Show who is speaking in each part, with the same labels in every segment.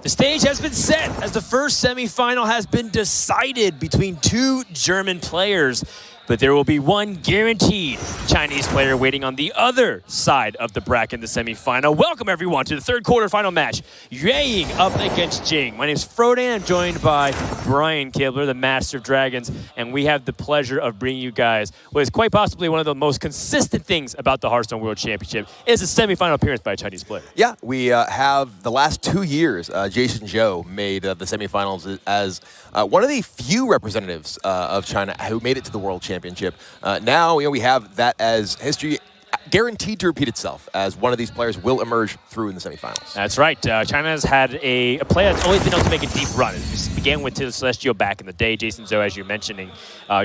Speaker 1: The stage has been set as the first semifinal has been decided between two German players. But there will be one guaranteed Chinese player waiting on the other side of the bracket in the semifinal. Welcome, everyone, to the third quarterfinal match. HCT up against Jing. My name is Frodan. I'm joined by Brian Kibler, the Master of Dragons, and we have the pleasure of bringing you guys what is quite possibly one of the most consistent things about the Hearthstone World Championship is a semifinal appearance by a Chinese player.
Speaker 2: Yeah, we have the last 2 years, SNJing made the semifinals as one of the few representatives of China who made it to the World Championship. Now, we have that as history guaranteed to repeat itself, as one of these players will emerge through in the semifinals.
Speaker 1: That's right. China has had a player that's always been able to make a deep run. It began with Celestial back in the day, Jason Zhou, as you're mentioning.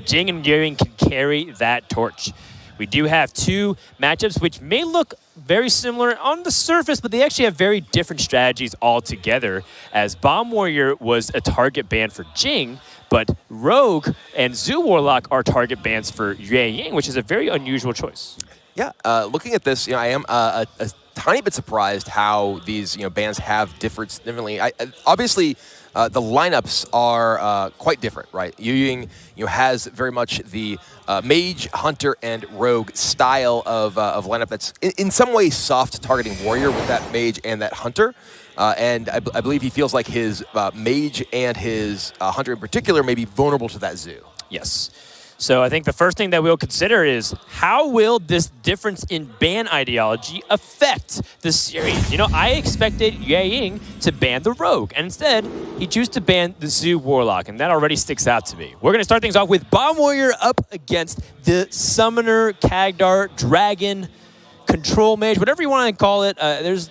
Speaker 1: Jing and HCT can carry that torch. We do have two matchups which may look very similar on the surface, but they actually have very different strategies altogether, as Bomb Warrior was a target ban for Jing, but Rogue and Zoo Warlock are target bans for HCT, which is a very unusual choice. Yeah,
Speaker 2: looking at this, I am a tiny bit surprised how these bans have differed differently. Obviously, the lineups are quite different, right? HCT has very much the Mage, Hunter, and Rogue style of lineup that's in some ways soft targeting Warrior with that Mage and that Hunter. And I believe he feels like his Mage and his Hunter in particular may be vulnerable to that Zoo.
Speaker 1: Yes. So I think the first thing that we'll consider is how will this difference in ban ideology affect the series? I expected HCT to ban the Rogue, and instead he chose to ban the Zoo Warlock, and that already sticks out to me. We're going to start things off with Bomb Warrior up against the Summoner, Kagdar, Dragon, Control Mage, whatever you want to call it. There's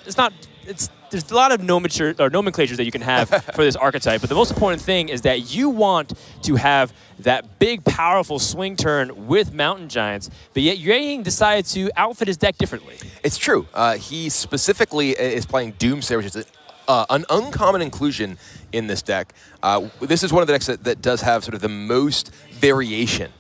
Speaker 1: a lot of nomenclatures that you can have for this archetype, but the most important thing is that you want to have that big, powerful swing turn with Mountain Giants, but yet HCT decided to outfit his deck differently.
Speaker 2: It's true. He specifically is playing Doomsayer, which is an uncommon inclusion in this deck. This is one of the decks that does have sort of the most variation.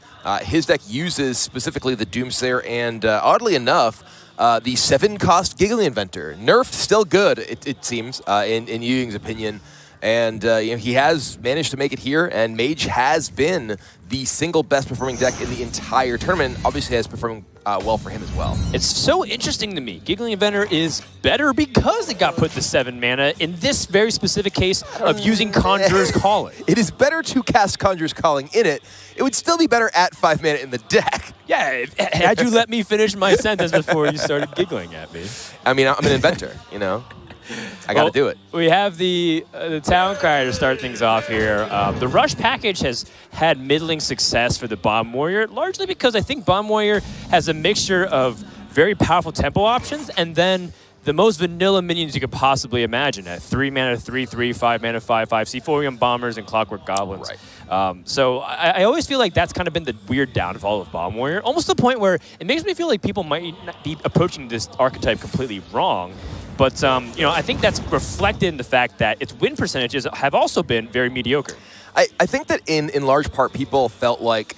Speaker 2: His deck uses specifically the Doomsayer and, oddly enough, the 7-cost Giggling Inventor. Nerfed, still good, it seems, in HCT's opinion. And he has managed to make it here, and Mage has been the single best performing deck in the entire tournament. Obviously has performing well for him as well.
Speaker 1: It's so interesting to me. Giggling Inventor is better because it got put to 7 mana in this very specific case of using Conjurer's Calling.
Speaker 2: It is better to cast Conjurer's Calling in it. It would still be better at 5 mana in the deck.
Speaker 1: Yeah, had you let me finish my sentence before you started giggling at me.
Speaker 2: I mean, I'm an inventor, I got to do it.
Speaker 1: We have the Town Crier to start things off here. The Rush package has had middling success for the Bomb Warrior, largely because I think Bomb Warrior has a mixture of very powerful tempo options and then the most vanilla minions you could possibly imagine at 3 mana 3/3, 5 mana 5/5, Seaphorium Bombers and Clockwork Goblins.
Speaker 2: Right.
Speaker 1: So I always feel like that's kind of been the weird downfall of Bomb Warrior, almost to the point where it makes me feel like people might not be approaching this archetype completely wrong. But I think that's reflected in the fact that its win percentages have also been very mediocre.
Speaker 2: I think that in large part people felt like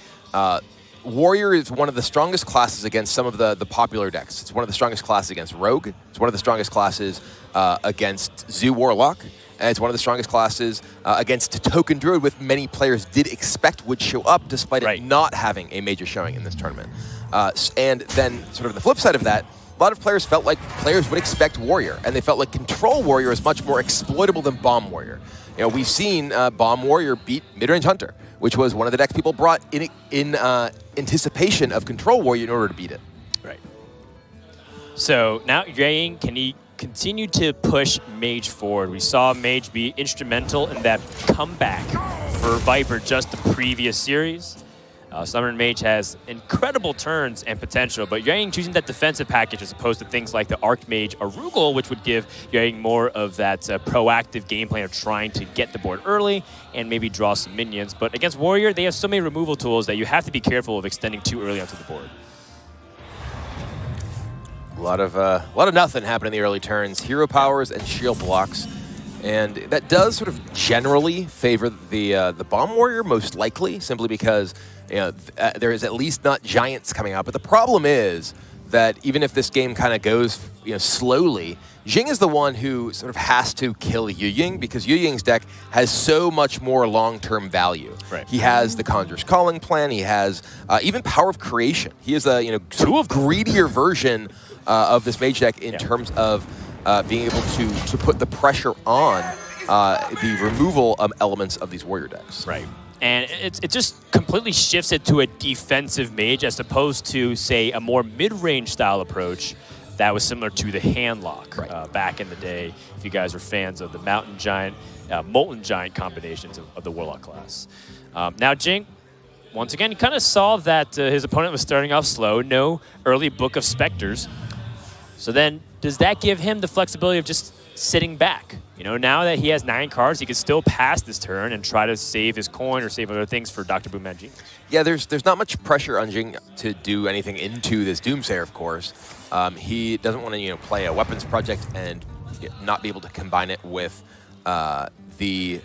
Speaker 2: Warrior is one of the strongest classes against some of the popular decks. It's one of the strongest classes against Rogue. It's one of the strongest classes against Zoo Warlock. And it's one of the strongest classes against Token Druid, which many players did expect would show up despite it not having a major showing in this tournament. And then sort of the flip side of that, a lot of players felt like players would expect Warrior, and they felt like Control Warrior is much more exploitable than Bomb Warrior. We've seen Bomb Warrior beat Midrange Hunter, which was one of the decks people brought in anticipation of Control Warrior in order to beat it.
Speaker 1: Right. So now HCT, can he continue to push Mage forward? We saw Mage be instrumental in that comeback for Viper just the previous series. Summoner Mage has incredible turns and potential, but HCT choosing that defensive package as opposed to things like the Archmage Arugul, which would give HCT more of that proactive game plan of trying to get the board early and maybe draw some minions. But against Warrior, they have so many removal tools that you have to be careful of extending too early onto the board.
Speaker 2: A lot of nothing happened in the early turns. Hero powers and shield blocks. And that does sort of generally favor the Bomb Warrior, most likely, simply because there is at least not Giants coming out. But the problem is that even if this game kind of goes slowly, Jing is the one who sort of has to kill HCT because HCT's deck has so much more long-term value.
Speaker 1: Right.
Speaker 2: He has the Conjurer's Calling plan. He has even Power of Creation. He is a sort of greedier version of this mage deck in terms of being able to put the pressure on the removal elements of these warrior decks.
Speaker 1: Right. And it just completely shifts it to a defensive mage as opposed to, say, a more mid-range style approach that was similar to the handlock back in the day, if you guys are fans of the Mountain Giant, Molten Giant combinations of the Warlock class. Now, Jing, once again, he kind of saw that his opponent was starting off slow, no early Book of Specters. So then, does that give him the flexibility of just sitting back? Now that he has 9 cards, he can still pass this turn and try to save his coin or save other things for Dr. Boom Mad Genius.
Speaker 2: Yeah, there's not much pressure on Jing to do anything into this Doomsayer, of course. He doesn't want to play a weapons project and not be able to combine it with the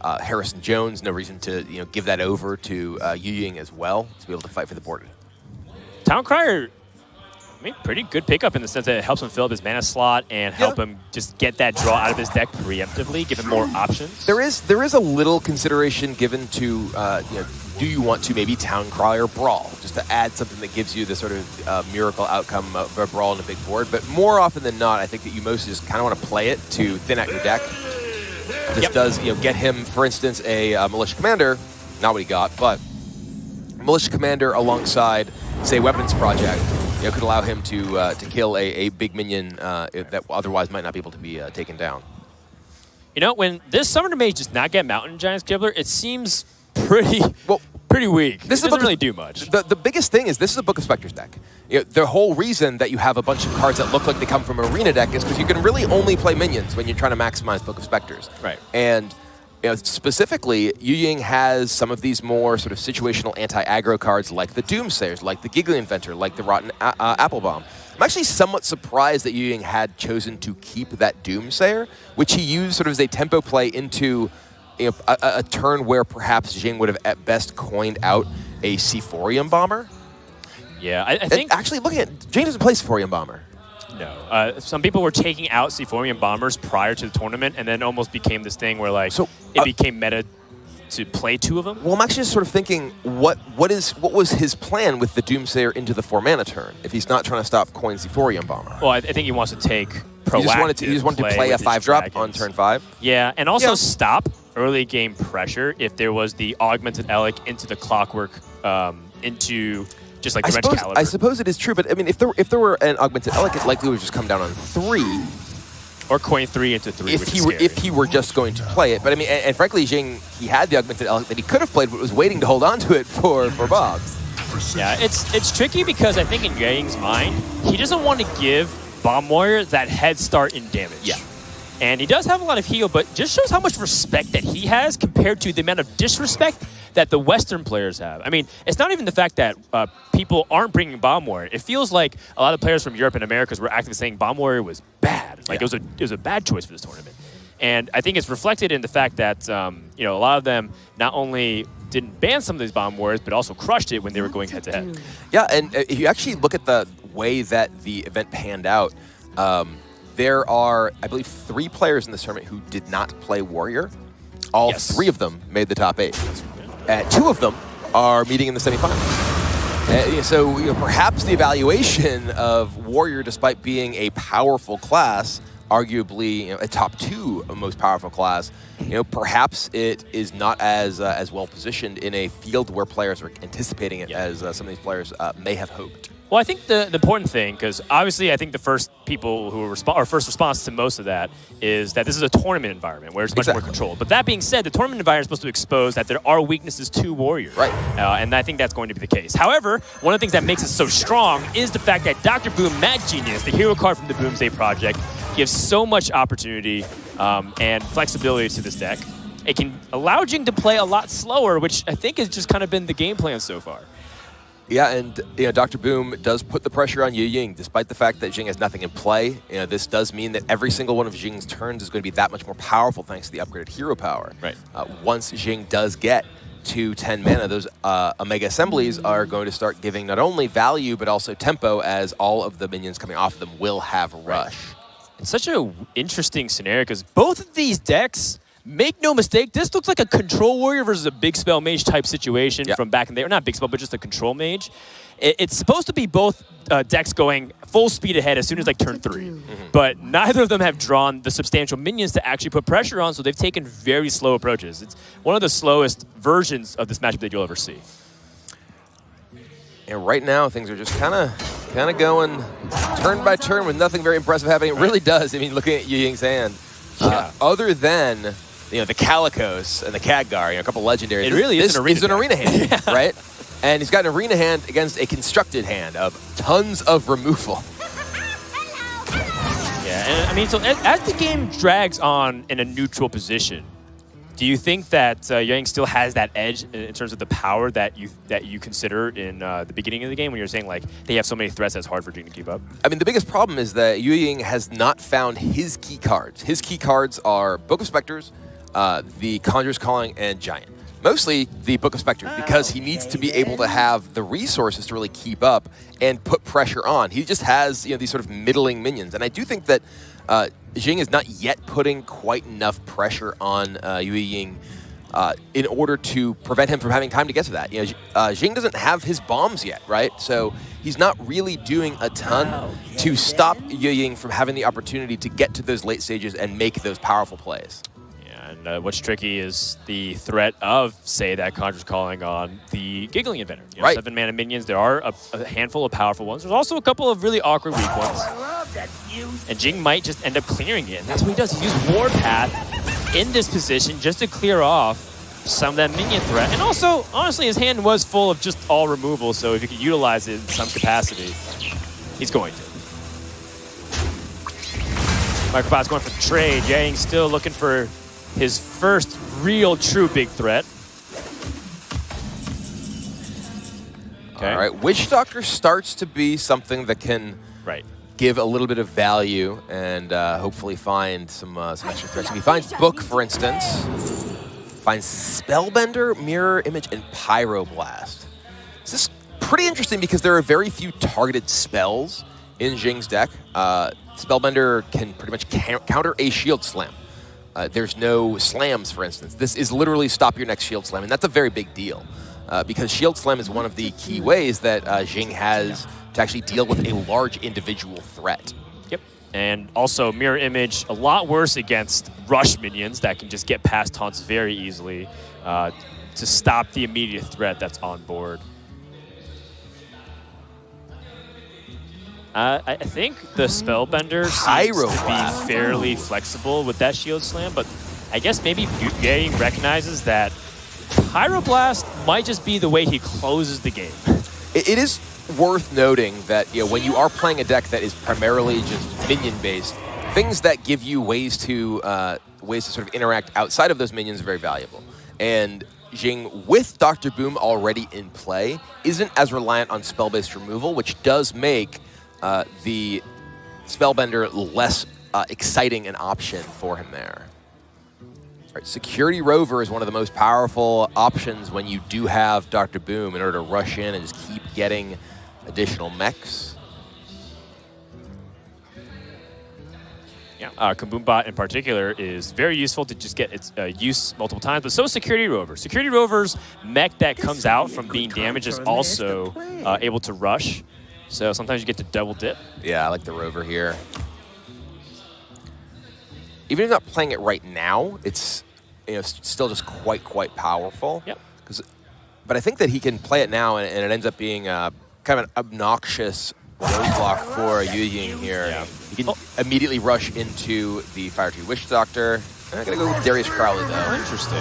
Speaker 2: Harrison Jones. No reason to give that over to HCT as well to be able to fight for the board.
Speaker 1: Town Crier, pretty good pickup in the sense that it helps him fill up his mana slot and help him just get that draw out of his deck preemptively, give him more options.
Speaker 2: There is a little consideration given to do you want to maybe Town Crier Brawl, just to add something that gives you the sort of miracle outcome of a Brawl in a big board. But more often than not, I think that you mostly just kind of want to play it to thin out your deck. This does get him, for instance, a Militia Commander, not what he got, but Militia Commander alongside, say, Weapons Project. Could allow him to kill a big minion that otherwise might not be able to be taken down.
Speaker 1: When this Summoner Mage does not get Mountain Giant's Gibbler, it seems pretty weak. This doesn't really do much.
Speaker 2: The biggest thing is this is a Book of Specters deck. The whole reason that you have a bunch of cards that look like they come from Arena deck is because you can really only play minions when you're trying to maximize Book of Specters.
Speaker 1: Right.
Speaker 2: And specifically, HCT has some of these more sort of situational anti-aggro cards like the Doomsayers, like the Giggly Inventor, like the Rotten Applebomb. I'm actually somewhat surprised that HCT had chosen to keep that Doomsayer, which he used sort of as a tempo play into a turn where perhaps Jing would have at best coined out a Sephorium Bomber.
Speaker 1: Yeah, I think...
Speaker 2: Actually, looking at Jing doesn't play Sephorium Bomber.
Speaker 1: No. Some people were taking out Sephorium Bombers prior to the tournament, and then almost became this thing where it became meta to play 2 of them.
Speaker 2: Well, I'm actually just sort of thinking, what was his plan with the Doomsayer into the 4-mana turn if he's not trying to stop coin Sephorium Bomber?
Speaker 1: Well, I think he wants to take proactive.
Speaker 2: He just wanted to play a 5-drop on turn 5?
Speaker 1: Yeah, and also stop early game pressure if there was the Augmented Elec into the Clockwork, into... Just like the Caliber.
Speaker 2: I suppose it is true, but I mean, if there were an Augmented Elec, it likely would just come down on 3.
Speaker 1: Or coin 3 into 3,
Speaker 2: if he were just going to play it. But I mean, and frankly, Jing, he had the Augmented Elec that he could have played, but was waiting to hold on to it for Bob's.
Speaker 1: Yeah, it's tricky because I think in Yang's mind, he doesn't want to give Bomb Warrior that head start in damage.
Speaker 2: Yeah.
Speaker 1: And he does have a lot of heal, but just shows how much respect that he has compared to the amount of disrespect that the Western players have. I mean, it's not even the fact that people aren't bringing Bomb Warrior. It feels like a lot of players from Europe and Americas were actively saying Bomb Warrior was bad. Like it was a bad choice for this tournament. And I think it's reflected in the fact that a lot of them not only didn't ban some of these Bomb Warriors, but also crushed it when they were going head-to-head.
Speaker 2: Yeah, and if you actually look at the way that the event panned out, there are, I believe, 3 players in this tournament who did not play Warrior. All 3 of them made the top 8. 2 of them are meeting in the semifinals. So perhaps the evaluation of Warrior, despite being a powerful class, arguably a top 2 most powerful class, perhaps it is not as well positioned in a field where players are anticipating it as some of these players may have hoped.
Speaker 1: Well, I think the important thing, because obviously I think the first people who first response to most of that is that this is a tournament environment where it's much more controlled. But that being said, the tournament environment is supposed to expose that there are weaknesses to Warrior.
Speaker 2: Right.
Speaker 1: And I think that's going to be the case. However, one of the things that makes it so strong is the fact that Dr. Boom Mad Genius, the hero card from the Boomsday Project, gives so much opportunity and flexibility to this deck. It can allow Jing to play a lot slower, which I think has just kind of been the game plan so far.
Speaker 2: Yeah, and Dr. Boom does put the pressure on HCT, despite the fact that Jing has nothing in play. This does mean that every single one of Jing's turns is going to be that much more powerful thanks to the upgraded hero power.
Speaker 1: Right.
Speaker 2: Once Jing does get to 10 mana, those Omega Assemblies are going to start giving not only value, but also tempo, as all of the minions coming off of them will have Rush.
Speaker 1: It's such an interesting scenario because both of these decks, make no mistake, this looks like a Control Warrior versus a Big Spell Mage type situation from back in there. Not Big Spell, but just a Control Mage. It's supposed to be both decks going full speed ahead as soon as like turn 3. But neither of them have drawn the substantial minions to actually put pressure on, so they've taken very slow approaches. It's one of the slowest versions of this matchup that you'll ever see.
Speaker 2: And right now, things are just kind of going turn by turn with nothing very impressive happening. It really does. I mean, looking at Yuying's hand, other than the Calicos and the Khadgar, a couple legidaries.
Speaker 1: It really is
Speaker 2: an arena hand, right? And he's got an arena hand against a constructed hand of tons of removal.
Speaker 1: Yeah, and I mean, so as the game drags on in a neutral position, do you think that Yuying still has that edge in terms of the power that you consider in the beginning of the game when you're saying like they have so many threats that it's hard for Jing to keep up? I
Speaker 2: mean, the biggest problem is that Yuying has not found his key cards. His key cards are Book of Specters, the Conjurer's Calling, and Giant. Mostly the Book of Specters, because he needs to be able to have the resources to really keep up and put pressure on. He just has these sort of middling minions, and I do think that Jing is not yet putting quite enough pressure on Yuying in order to prevent him from having time to get to that. Jing doesn't have his bombs yet, right? So he's not really doing a ton to stop Yuying from having the opportunity to get to those late stages and make those powerful plays.
Speaker 1: And what's tricky is the threat of, say, that Conjurer's Calling on the Giggling Inventor. 7 mana minions, there are a handful of powerful ones. There's also a couple of really awkward weak ones. And Jing might just end up clearing it. And that's what he does. He uses Warpath in this position just to clear off some of that minion threat. And also, honestly, his hand was full of just all removal, so if he could utilize it in some capacity, he's going to. Micropod's going for the trade. Yang still looking for his first real true big threat. Okay.
Speaker 2: All right, Witch Doctor starts to be something that can give a little bit of value and hopefully find some extra threats. If he finds Book, for instance, finds Spellbender, Mirror Image, and Pyroblast. This is pretty interesting because there are very few targeted spells in Jing's deck. Spellbender can pretty much counter a Shield Slam. There's no slams, for instance. This is literally stop your next Shield Slam, and that's a very big deal because Shield Slam is one of the key ways that Jing has to actually deal with a large individual threat.
Speaker 1: Yep, and also Mirror Image, a lot worse against rush minions that can just get past taunts very easily to stop the immediate threat that's on board. I think the Spellbender seems to be fairly flexible with that Shield Slam, but I guess maybe Yuying recognizes that Pyroblast might just be the way he closes the game.
Speaker 2: It is worth noting that when you are playing a deck that is primarily just minion-based, things that give you ways to sort of interact outside of those minions are very valuable. And Jing, with Dr. Boom already in play, isn't as reliant on spell-based removal, which does make the Spellbender less exciting an option for him there. All right, Security Rover is one of the most powerful options when you do have Dr. Boom in order to rush in and just keep getting additional mechs.
Speaker 1: Yeah, Kaboombot in particular is very useful to just get its use multiple times, but so is Security Rover. Security Rover's mech that comes out from being damaged is also able to rush. So sometimes you get to double dip.
Speaker 2: Yeah, I like the Rover here. Even if you're not playing it right now, it's still just quite powerful.
Speaker 1: Yep.
Speaker 2: But I think that he can play it now, and it ends up being kind of an obnoxious roadblock for Yuying here. Yeah. He can immediately rush into the Fire Tree Witch Doctor. I'm gonna go with Darius Crowley though.
Speaker 1: Interesting.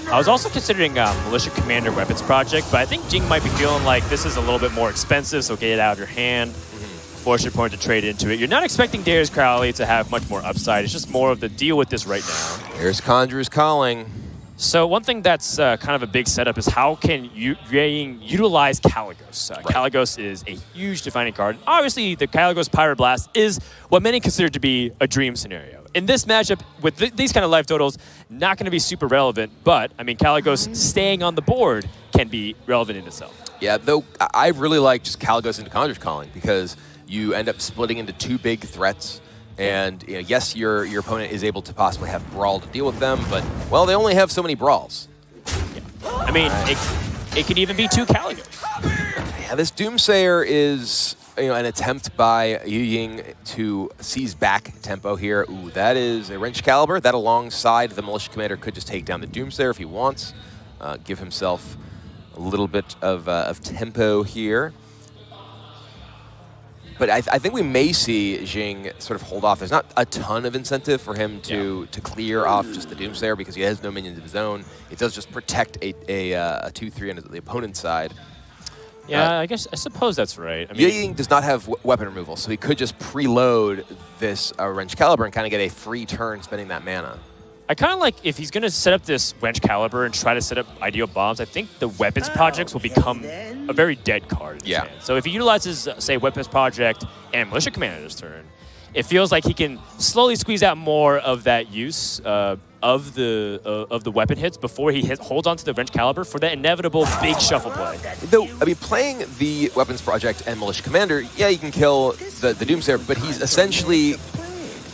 Speaker 1: I was also considering Militia Commander Weapons Project, but I think Jing might be feeling like this is a little bit more expensive, so get it out of your hand. Force your opponent to trade into it. You're not expecting Darius Crowley to have much more upside. It's just more of the deal with this right now.
Speaker 2: Here's Conjurer's Calling.
Speaker 1: So one thing that's kind of a big setup is how can Yuying utilize Caligos? Caligos is a huge defining card. Obviously, the Caligos Pyroblast is what many consider to be a dream scenario. in this matchup, with these kind of life totals, not going to be super relevant. But, I mean, Kalecgos staying on the board can be relevant in itself.
Speaker 2: Yeah, though I really like just Kalecgos into Conjure's Calling because you end up splitting into 2 big threats. And yes, your opponent is able to possibly have Brawl to deal with them, but, well, they only have so many Brawls.
Speaker 1: Yeah. I mean, it could even be 2 Kalecgos.
Speaker 2: Yeah, this Doomsayer is an attempt by HCT to seize back tempo here. Ooh, that is a Wrench Caliber. That alongside the Militia Commander could just take down the Doomsayer if he wants. Give himself a little bit of tempo here. But I think we may see Jing sort of hold off. There's not a ton of incentive for him to clear off just the Doomsayer because he has no minions of his own. It does just protect a 2-3 on the opponent's side.
Speaker 1: Yeah, I suppose that's right. I mean,
Speaker 2: HCT does not have weapon removal, so he could just preload this Wrench Caliber and kind of get a free turn spending that mana.
Speaker 1: I kind of like if he's going to set up this Wrench Caliber and try to set up ideal bombs, I think the Weapons Projects will become a very dead card in his hand. So if he utilizes, say, Weapons Project and Militia Commander this turn, it feels like he can slowly squeeze out more of that use of the weapon hits before he holds onto the Wrench Caliber for that inevitable big shuffle play.
Speaker 2: Though, I mean, playing the Weapons Project and Militia Commander, yeah, you can kill the Doomsayer, but he's essentially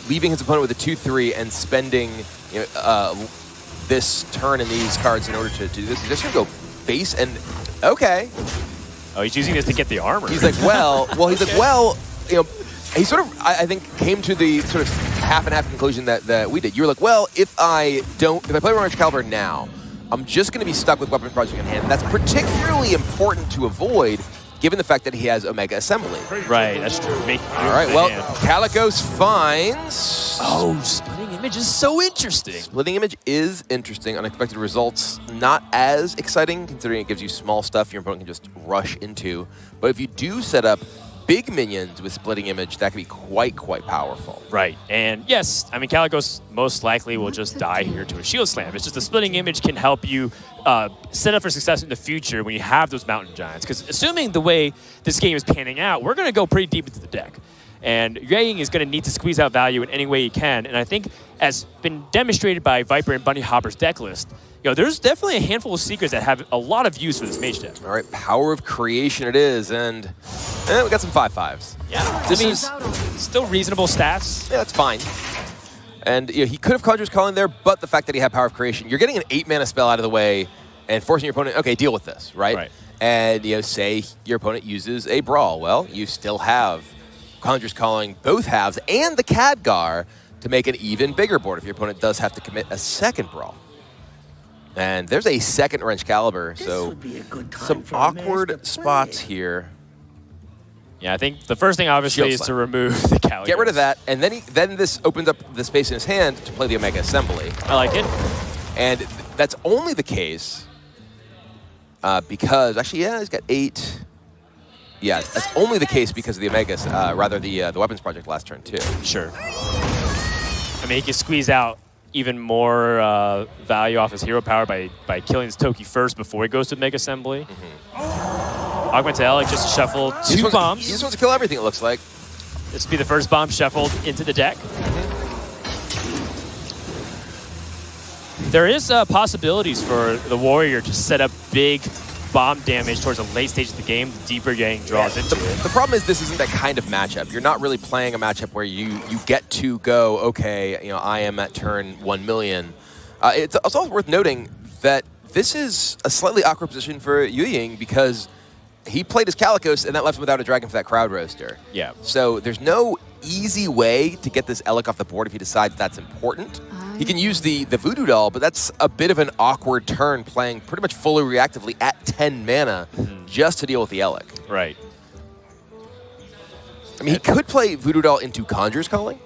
Speaker 2: leaving his opponent with a 2-3 and spending this turn and these cards in order to do this. He's just going to go base and, okay.
Speaker 1: Oh, he's using this to get the armor.
Speaker 2: He's like, he sort of, I think, came to the sort of half and half conclusion that we did. You were like, well, if I play Wrench Caliber now, I'm just going to be stuck with Weapon Project in hand. That's particularly important to avoid, given the fact that he has Omega Assembly.
Speaker 1: Right, that's true.
Speaker 2: All right, well, Kalecgos finds...
Speaker 1: Oh, Splitting Image is so interesting.
Speaker 2: Splitting Image is interesting. Unexpected results, not as exciting, considering it gives you small stuff your opponent can just rush into. But if you do set up big minions with Splitting Image, that can be quite powerful.
Speaker 1: Right, and yes, I mean, Kalecgos most likely will just die here to a Shield Slam. It's just the Splitting Image can help you set up for success in the future when you have those Mountain Giants. Because assuming the way this game is panning out, we're going to go pretty deep into the deck. And HCT is going to need to squeeze out value in any way he can. And I think, as been demonstrated by Viper and Bunny Hopper's deck list, there's definitely a handful of Seekers that have a lot of use for this mage deck.
Speaker 2: All right, Power of Creation it is, and we got some 5/5s.
Speaker 1: Yeah, this is still reasonable stats.
Speaker 2: Yeah, that's fine. And he could have Conjure's Calling there, but the fact that he had Power of Creation, you're getting an 8-mana spell out of the way and forcing your opponent, okay, deal with this, right?
Speaker 1: Right.
Speaker 2: And say your opponent uses a Brawl. Well, you still have Conjure's Calling, both halves, and the Khadgar to make an even bigger board if your opponent does have to commit a second Brawl. And there's a second Wrench Caliber, so some awkward spots here.
Speaker 1: Yeah, I think the first thing obviously is to remove the Kalecgos.
Speaker 2: Get rid of that, and then this opens up the space in his hand to play the Omega Assembly.
Speaker 1: I like it.
Speaker 2: And that's only the case because, actually, yeah, he's got 8. Yeah, that's only the case because of the Omegas, rather the Weapons Project last turn, too.
Speaker 1: Sure. I mean, he can squeeze out even more value off his hero power by killing his Toki first before he goes to Mega Assembly. Augmented Alec just shuffled 2 bombs.
Speaker 2: He just wants to kill everything, it looks like.
Speaker 1: This will be the first bomb shuffled into the deck. There is possibilities for the Warrior to set up big bomb damage towards the late stage of the game, the deeper Yang draws into it.
Speaker 2: The problem is this isn't that kind of matchup. You're not really playing a matchup where you get to go, okay, I am at turn 1 million. It's also worth noting that this is a slightly awkward position for HCT because he played his Kalecgos and that left him without a dragon for that Crowd Roaster.
Speaker 1: Yeah.
Speaker 2: So there's no easy way to get this Elec off the board if he decides that's important. He can use the Voodoo Doll, but that's a bit of an awkward turn playing pretty much fully reactively at 10 mana just to deal with the Elec.
Speaker 1: Right.
Speaker 2: I mean, he could play Voodoo Doll into Conjure's Calling.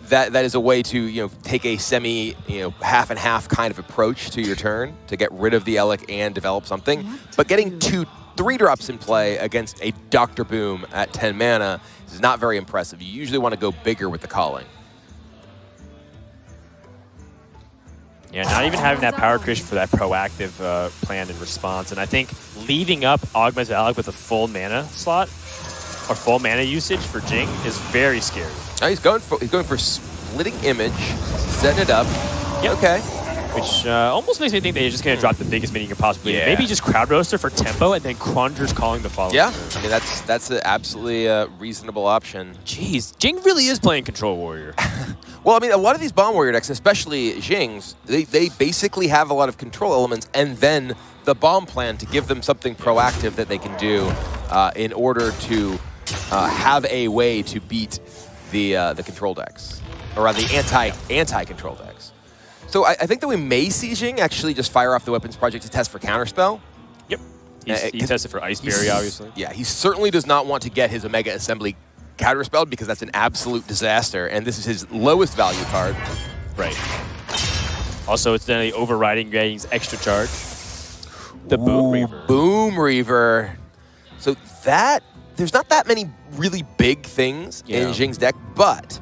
Speaker 2: That is a way to take a semi half and half kind of approach to your turn to get rid of the Elec and develop something. But getting 2 3-drops in play against a Dr. Boom at 10 mana is not very impressive. You usually want to go bigger with the Calling.
Speaker 1: Yeah, not even having that power creation for that proactive plan and response. And I think leaving up Augmented Alec with a full mana slot or full mana usage for Jing is very scary.
Speaker 2: Now he's going for splitting image, setting it up.
Speaker 1: Yep.
Speaker 2: Okay.
Speaker 1: Which almost makes me think they're just going to drop the biggest minion you can possibly do. Maybe just Crowd Roaster for tempo and then Crunger's calling the follow.
Speaker 2: Yeah, I mean, that's an absolutely reasonable option.
Speaker 1: Jeez, Jing really is playing Control Warrior.
Speaker 2: Well, I mean, a lot of these Bomb Warrior decks, especially Jing's, they basically have a lot of control elements and then the Bomb plan to give them something proactive that they can do in order to have a way to beat the control decks, or rather the anti-control decks. So I think that we may see Jing actually just fire off the Weapons Project to test for Counterspell.
Speaker 1: Yep. He tested for Ice Berry, obviously.
Speaker 2: Yeah, he certainly does not want to get his Omega Assembly counterspelled because that's an absolute disaster, and this is his lowest value card.
Speaker 1: Right. Also, it's then overriding Yang's extra charge. The Boom Reaver.
Speaker 2: Boom Reaver. So that, there's not that many really big things in Jing's deck, but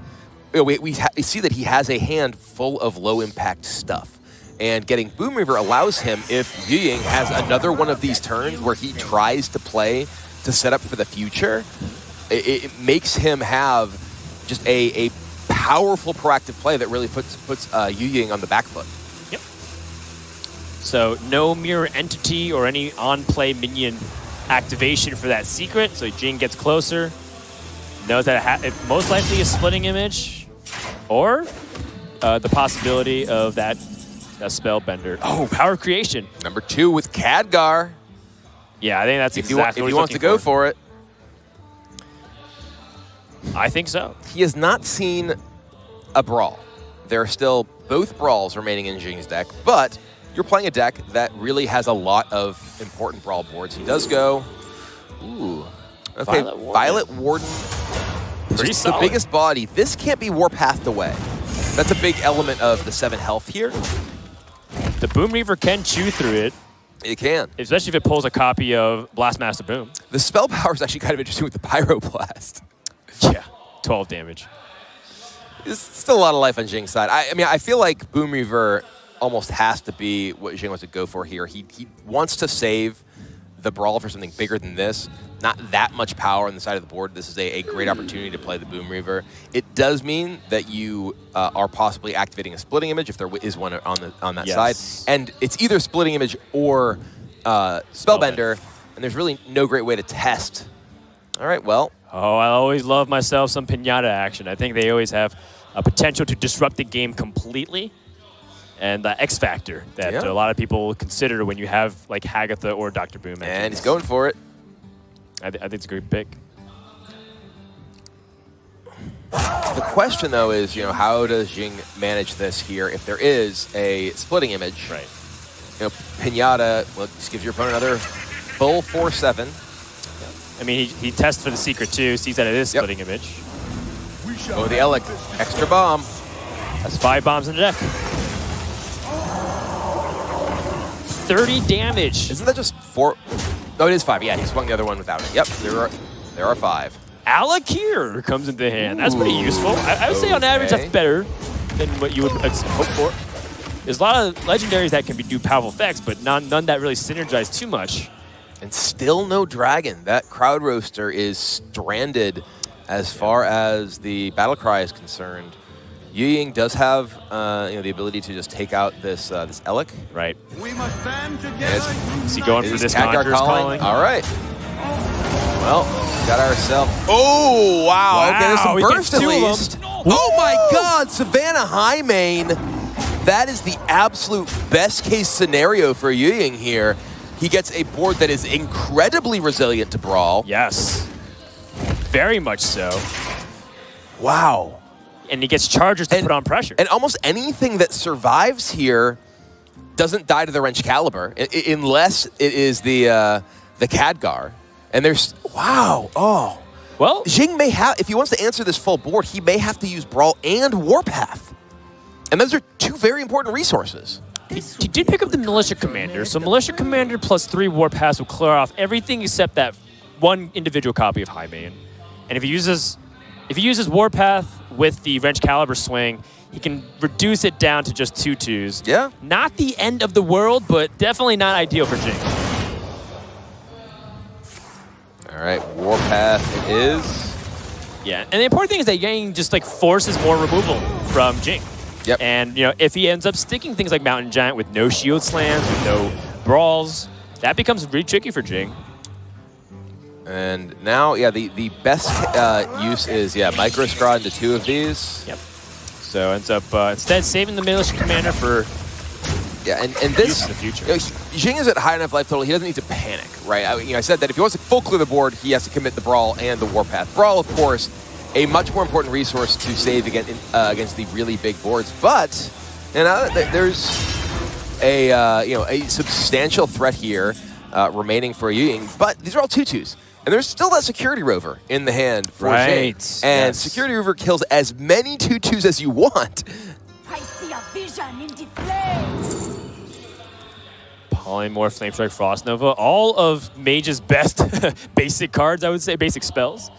Speaker 2: we see that he has a hand full of low-impact stuff. And getting Boom Reaver allows him, if HCT has another one of these turns where he tries to play to set up for the future, it makes him have just a powerful proactive play that really puts HCT on the back foot.
Speaker 1: Yep. So no mirror entity or any on-play minion activation for that secret. So Jing gets closer, knows that it most likely is splitting image, or the possibility of that Spellbender. Oh, Power Creation.
Speaker 2: Number 2 with Khadgar.
Speaker 1: Yeah, I think that's exactly
Speaker 2: if
Speaker 1: what
Speaker 2: he wants to go for it.
Speaker 1: I think so.
Speaker 2: He has not seen a Brawl. There are still both Brawls remaining in Jing's deck, but you're playing a deck that really has a lot of important Brawl boards. He does go, ooh, okay, Violet Warden.
Speaker 1: Pretty
Speaker 2: Just
Speaker 1: solid.
Speaker 2: The biggest body. This can't be Warpathed away. That's a big element of the 7 health here.
Speaker 1: The Boom Reaver can chew through it.
Speaker 2: It can.
Speaker 1: Especially if it pulls a copy of Blastmaster Boom.
Speaker 2: The spell power is actually kind of interesting with the Pyroblast.
Speaker 1: Yeah, 12 damage.
Speaker 2: There's still a lot of life on Jing's side. I mean, I feel like Boom Reaver almost has to be what Jing wants to go for here. He wants to save the Brawl for something bigger than this. Not that much power on the side of the board. This is a great opportunity to play the Boom Reaver. It does mean that you are possibly activating a splitting image if there is one on that side. And it's either splitting image or Spellbender, and there's really no great way to test. All right, well.
Speaker 1: Oh, I always love myself some Pinata action. I think they always have a potential to disrupt the game completely. And the X factor that a lot of people consider when you have like Hagatha or Dr. Boom.
Speaker 2: And he's going for it.
Speaker 1: I think it's a great pick.
Speaker 2: The question, though, is, how does Jing manage this here if there is a splitting image?
Speaker 1: Right.
Speaker 2: Pinata, well, just gives your opponent another full 4/7.
Speaker 1: I mean, he tests for the secret, too, sees that it is splitting image.
Speaker 2: Oh, the Elec. Extra bomb.
Speaker 1: That's 5 bombs in the deck. 30 damage.
Speaker 2: Isn't that just 4? No, it is 5. Yeah, he swung the other one without it. Yep, there are 5.
Speaker 1: Alakir comes into hand. That's pretty useful. I would say on average that's better than what you would hope for. There's a lot of legendaries that can do powerful effects, but none that really synergize too much.
Speaker 2: And still no dragon. That Crowd Roaster is stranded as far as the battle cry is concerned. HCT does have the ability to just take out this Elec.
Speaker 1: Right.
Speaker 3: We must band together.
Speaker 1: Is he going for this
Speaker 2: Khadgar
Speaker 1: calling?
Speaker 2: All right. Well, got ourselves. Oh, wow. Okay, there's some burst at least. Oh, my God. Savannah Highmane. That is the absolute best case scenario for HCT here. He gets a board that is incredibly resilient to Brawl.
Speaker 1: Yes. Very much so.
Speaker 2: Wow.
Speaker 1: And he gets chargers to put on pressure.
Speaker 2: And almost anything that survives here doesn't die to the Wrench Caliber, unless it is the Khadgar. And there's, wow, oh.
Speaker 1: Well,
Speaker 2: Jing may have, if he wants to answer this full board, he may have to use Brawl and Warpath. And those are 2 very important resources.
Speaker 1: He did pick up the Militia Commander, so Militia Commander plus 3 Warpaths will clear off everything except that one individual copy of Highmane. And if he uses Warpath with the Wrench Caliber swing, he can reduce it down to just 2/2s.
Speaker 2: Yeah.
Speaker 1: Not the end of the world, but definitely not ideal for Jing.
Speaker 2: All right, Warpath it is.
Speaker 1: Yeah, and the important thing is that Yang just like forces more removal from Jing.
Speaker 2: Yep.
Speaker 1: And you know, if he ends up sticking things like Mountain Giant with no shield slams, with no brawls, that becomes really tricky for Jing.
Speaker 2: And now, yeah, the best use is, Micro Scraw into 2 of these.
Speaker 1: Yep. So ends up instead saving the Militia Commander for
Speaker 2: and this,
Speaker 1: in the future.
Speaker 2: You know, Jing is at high enough life total, he doesn't need to panic, right? I said that if he wants to full clear the board, he has to commit the Brawl and the Warpath. Brawl, of course, a much more important resource to save against the really big boards. But there's a substantial threat here remaining for HCT. But these are all 2/2s. And there's still that Security Rover in the hand for Jing. And Security Rover kills as many 2/2s as you want.
Speaker 3: I see a vision in the flames.
Speaker 1: Polymorph, Flamestrike, Frost Nova, all of Mage's best basic cards, I would say, basic spells.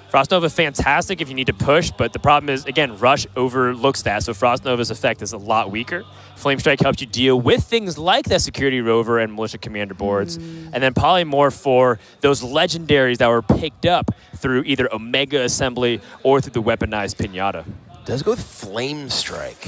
Speaker 1: Frost Nova, fantastic if you need to push, but the problem is, again, Rush overlooks that, so Frost Nova's effect is a lot weaker. Flamestrike helps you deal with things like that Security Rover and Militia Commander boards, and then Polymorph for those legendaries that were picked up through either Omega Assembly or through the weaponized Pinata.
Speaker 2: Does go with Flame Strike.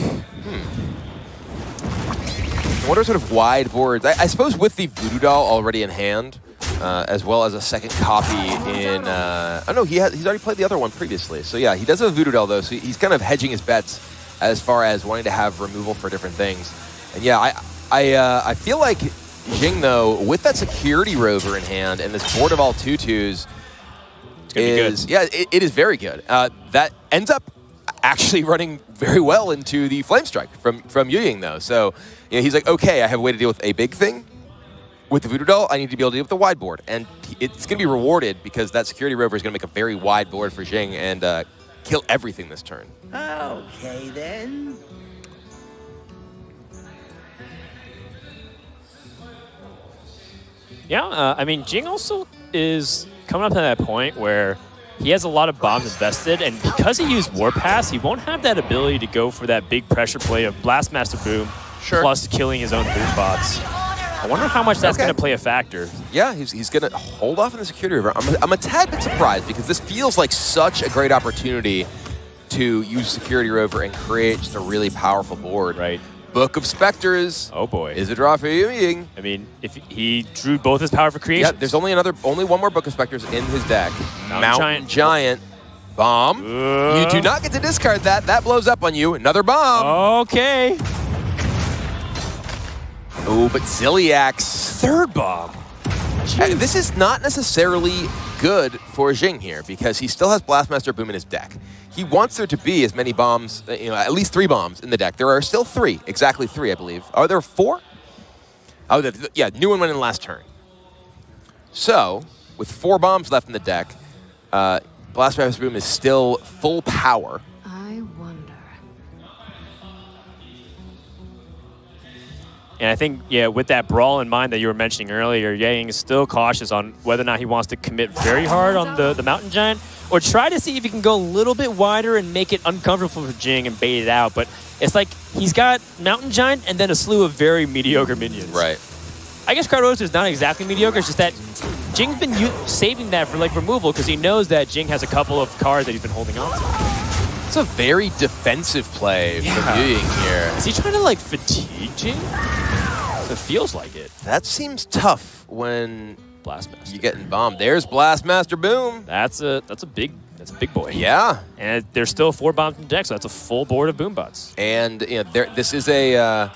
Speaker 2: What are sort of wide boards? I suppose with the Voodoo Doll already in hand, as well as a second copy in... oh no, he's already played the other one previously. So yeah, he does have a Voodoo Doll though, so he's kind of hedging his bets as far as wanting to have removal for different things. And yeah, I feel like Jing though, with that Security Rover in hand and this board of all 2/2s,
Speaker 1: it's gonna be good.
Speaker 2: Yeah, it is very good. That ends up actually running very well into the Flame Strike from HCT though. So he's like, okay, I have a way to deal with a big thing. With the Voodoo Doll, I need to be able to deal with the wide board. And it's going to be rewarded because that Security Rover is going to make a very wide board for Jing and kill everything this turn.
Speaker 4: Okay, then.
Speaker 1: Yeah, I mean, Jing also is coming up to that point where he has a lot of bombs invested, and because he used Warpath, he won't have that ability to go for that big pressure play of Blastmaster Boom, plus killing his own boom bots. I wonder how much that's going to play a factor.
Speaker 2: Yeah, he's going to hold off on the Security Rover. I'm a tad bit surprised because this feels like such a great opportunity to use Security Rover and create just a really powerful board.
Speaker 1: Right.
Speaker 2: Book of Specters.
Speaker 1: Oh boy.
Speaker 2: Is a draw for HCT.
Speaker 1: I mean, if he drew both his power for creation.
Speaker 2: Yeah, there's only one more Book of Specters in his deck.
Speaker 1: Mountain
Speaker 2: Giant. Bomb. You do not get to discard that. That blows up on you. Another bomb.
Speaker 1: Okay.
Speaker 2: Oh, but Ziliax.
Speaker 1: Third bomb.
Speaker 2: This is not necessarily good for Jing here because he still has Blastmaster Boom in his deck. He wants there to be as many bombs, at least 3 bombs in the deck. There are still 3, exactly 3, I believe. Are there 4? Oh, yeah, new one went in last turn. So, with 4 bombs left in the deck, Blastmaster Boom is still full power.
Speaker 3: I wonder.
Speaker 1: And I think, with that Brawl in mind that you were mentioning earlier, Yang is still cautious on whether or not he wants to commit very hard on the Mountain Giant or try to see if he can go a little bit wider and make it uncomfortable for Jing and bait it out. But it's like he's got Mountain Giant and then a slew of very mediocre minions.
Speaker 2: Right.
Speaker 1: I guess Cardoso is not exactly mediocre. It's just that Jing's been saving that for like removal because he knows that Jing has a couple of cards that he's been holding on to.
Speaker 2: It's a very defensive play from HCT here.
Speaker 1: Is he trying to like fatigue Jing? It feels like it.
Speaker 2: That seems tough when
Speaker 1: Blastmaster.
Speaker 2: you're getting bombed. There's Blastmaster Boom.
Speaker 1: That's a big boy.
Speaker 2: Yeah.
Speaker 1: And there's still 4 bombs in the deck, so that's a full board of boom bots.
Speaker 2: And this is a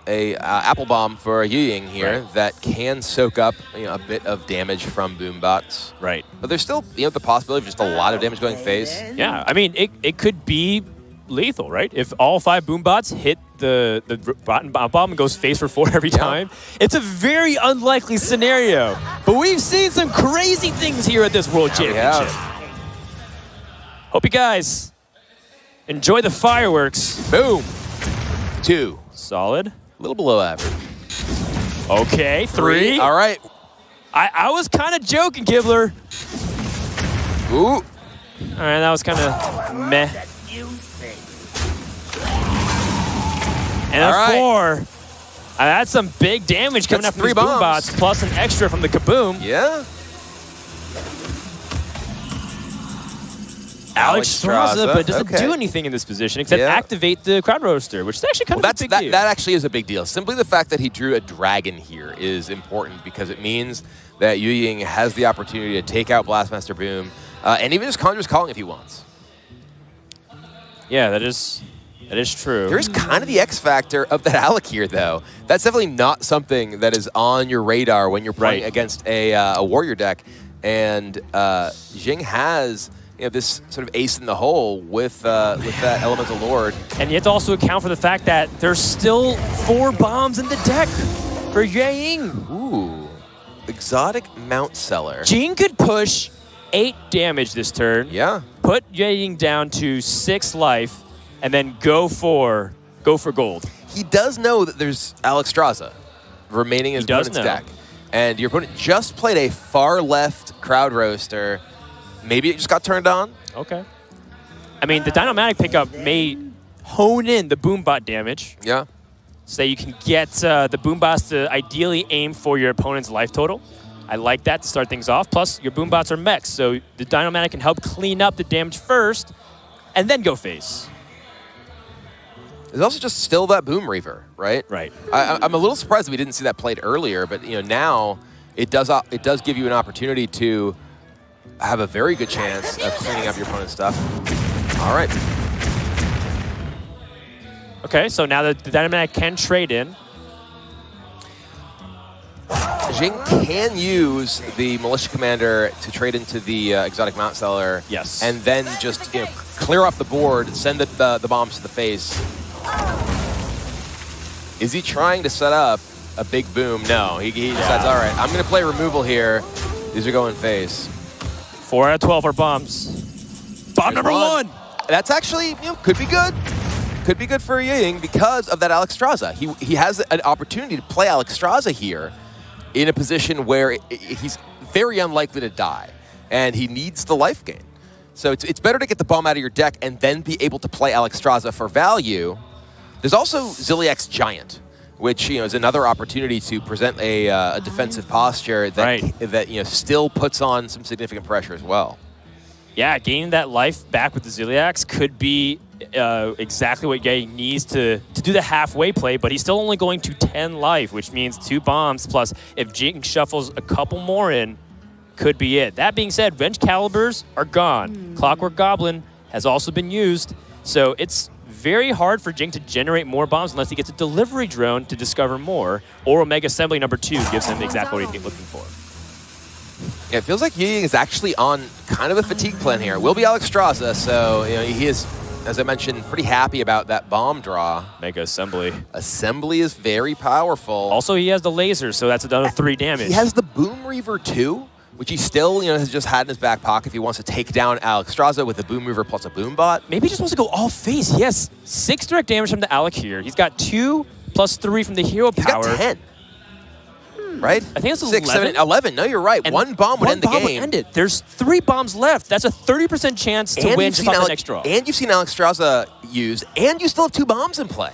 Speaker 2: apple bomb for HCT here that can soak up a bit of damage from boom bots.
Speaker 1: Right.
Speaker 2: But there's still the possibility of just a lot of damage going face.
Speaker 1: Yeah. I mean, it could be lethal, right? If all 5 boom bots hit the rotten bomb and goes face for 4 every time, it's a very unlikely scenario. But we've seen some crazy things here at this World Championship. Hope you guys enjoy the fireworks.
Speaker 2: Boom. 2.
Speaker 1: Solid.
Speaker 2: A little below average.
Speaker 1: Okay, 3.
Speaker 2: All right.
Speaker 1: I was kind of joking, Gibbler.
Speaker 2: Ooh.
Speaker 1: All right, that was kind of meh. And a 4. That's some big damage coming up from
Speaker 2: 3
Speaker 1: these boom
Speaker 2: bombs.
Speaker 1: bots, plus an extra from the kaboom.
Speaker 2: Yeah.
Speaker 1: Alexstrasza, but doesn't do anything in this position except activate the Crowd Roaster, which is actually kind of a big deal.
Speaker 2: That actually is a big deal. Simply the fact that he drew a dragon here is important because it means that HCT has the opportunity to take out Blastmaster Boom and even just Conjurer's Calling if he wants.
Speaker 1: Yeah, that is true.
Speaker 2: There's kind of the X factor of that Alec here, though. That's definitely not something that is on your radar when you're playing against a Warrior deck. And Jing has this sort of ace in the hole with that Elemental Lord.
Speaker 1: And you have to also account for the fact that there's still 4 bombs in the deck for HCT.
Speaker 2: Ooh, Exotic Mount Seller.
Speaker 1: Jing could push 8 damage this turn.
Speaker 2: Yeah.
Speaker 1: Put HCT down to 6 life, and then go for gold.
Speaker 2: He does know that there's Alexstrasza remaining in his opponent's deck. And your opponent just played a far left Crowd Roaster. Maybe it just got turned on.
Speaker 1: Okay. I mean, the Dynomatic pickup may hone in the Boombot damage.
Speaker 2: Yeah.
Speaker 1: So that you can get the Boombots to ideally aim for your opponent's life total. I like that to start things off. Plus, your Boombots are mechs, so the Dynomatic can help clean up the damage first, and then go face.
Speaker 2: There's also just still that Boom Reaver, right?
Speaker 1: Right.
Speaker 2: I'm a little surprised that we didn't see that played earlier, but now it does give you an opportunity to have a very good chance of cleaning up your opponent's stuff. All right.
Speaker 1: Okay, so now the Dynomatic can trade in.
Speaker 2: Jing can use the Militia Commander to trade into the Exotic Mount Seller.
Speaker 1: Yes.
Speaker 2: And then just clear off the board, send the bombs to the face. Is he trying to set up a big boom? No, he decides, all right, I'm going to play removal here. These are going face.
Speaker 1: 4 out of 12 are bombs. Bomb number 1.
Speaker 2: That's actually, could be good. Could be good for HCT because of that Alexstrasza. He has an opportunity to play Alexstrasza here in a position where he's very unlikely to die, and he needs the life gain. So it's better to get the bomb out of your deck and then be able to play Alexstrasza for value. There's also Ziliak's Giant, which is another opportunity to present a defensive posture that still puts on some significant pressure as well.
Speaker 1: Yeah, gaining that life back with the Ziliaks could be exactly what HCT needs to do the halfway play, but he's still only going to 10 life, which means 2 bombs, plus if Jing shuffles a couple more in, could be it. That being said, Wrench Calibers are gone. Clockwork Goblin has also been used, so it's very hard for Jing to generate more bombs unless he gets a delivery drone to discover more, or Omega Assembly number 2 gives him exactly what he's looking for.
Speaker 2: Yeah, it feels like HCT is actually on kind of a fatigue plan here. It will be Alexstrasza, so he is, as I mentioned, pretty happy about that bomb draw.
Speaker 1: Mega Assembly.
Speaker 2: Assembly is very powerful.
Speaker 1: Also, he has the laser, so that's another 3 damage.
Speaker 2: He has the Boom Reaver too, which he still has just had in his back pocket if he wants to take down Alexstrasza with a Boom Reaver plus a Boombot.
Speaker 1: Maybe he just wants to go all face. He has 6 direct damage from the Alec here. He's got 2 plus 3 from the hero power.
Speaker 2: He's got 10. Right?
Speaker 1: I think it's
Speaker 2: 6, 7, 11. No, you're right.
Speaker 1: And
Speaker 2: one bomb would end the game.
Speaker 1: Would end it. There's 3 bombs left. That's a 30% chance to win just off the next draw.
Speaker 2: And you've seen Alexstrasza used, and you still have 2 bombs in play.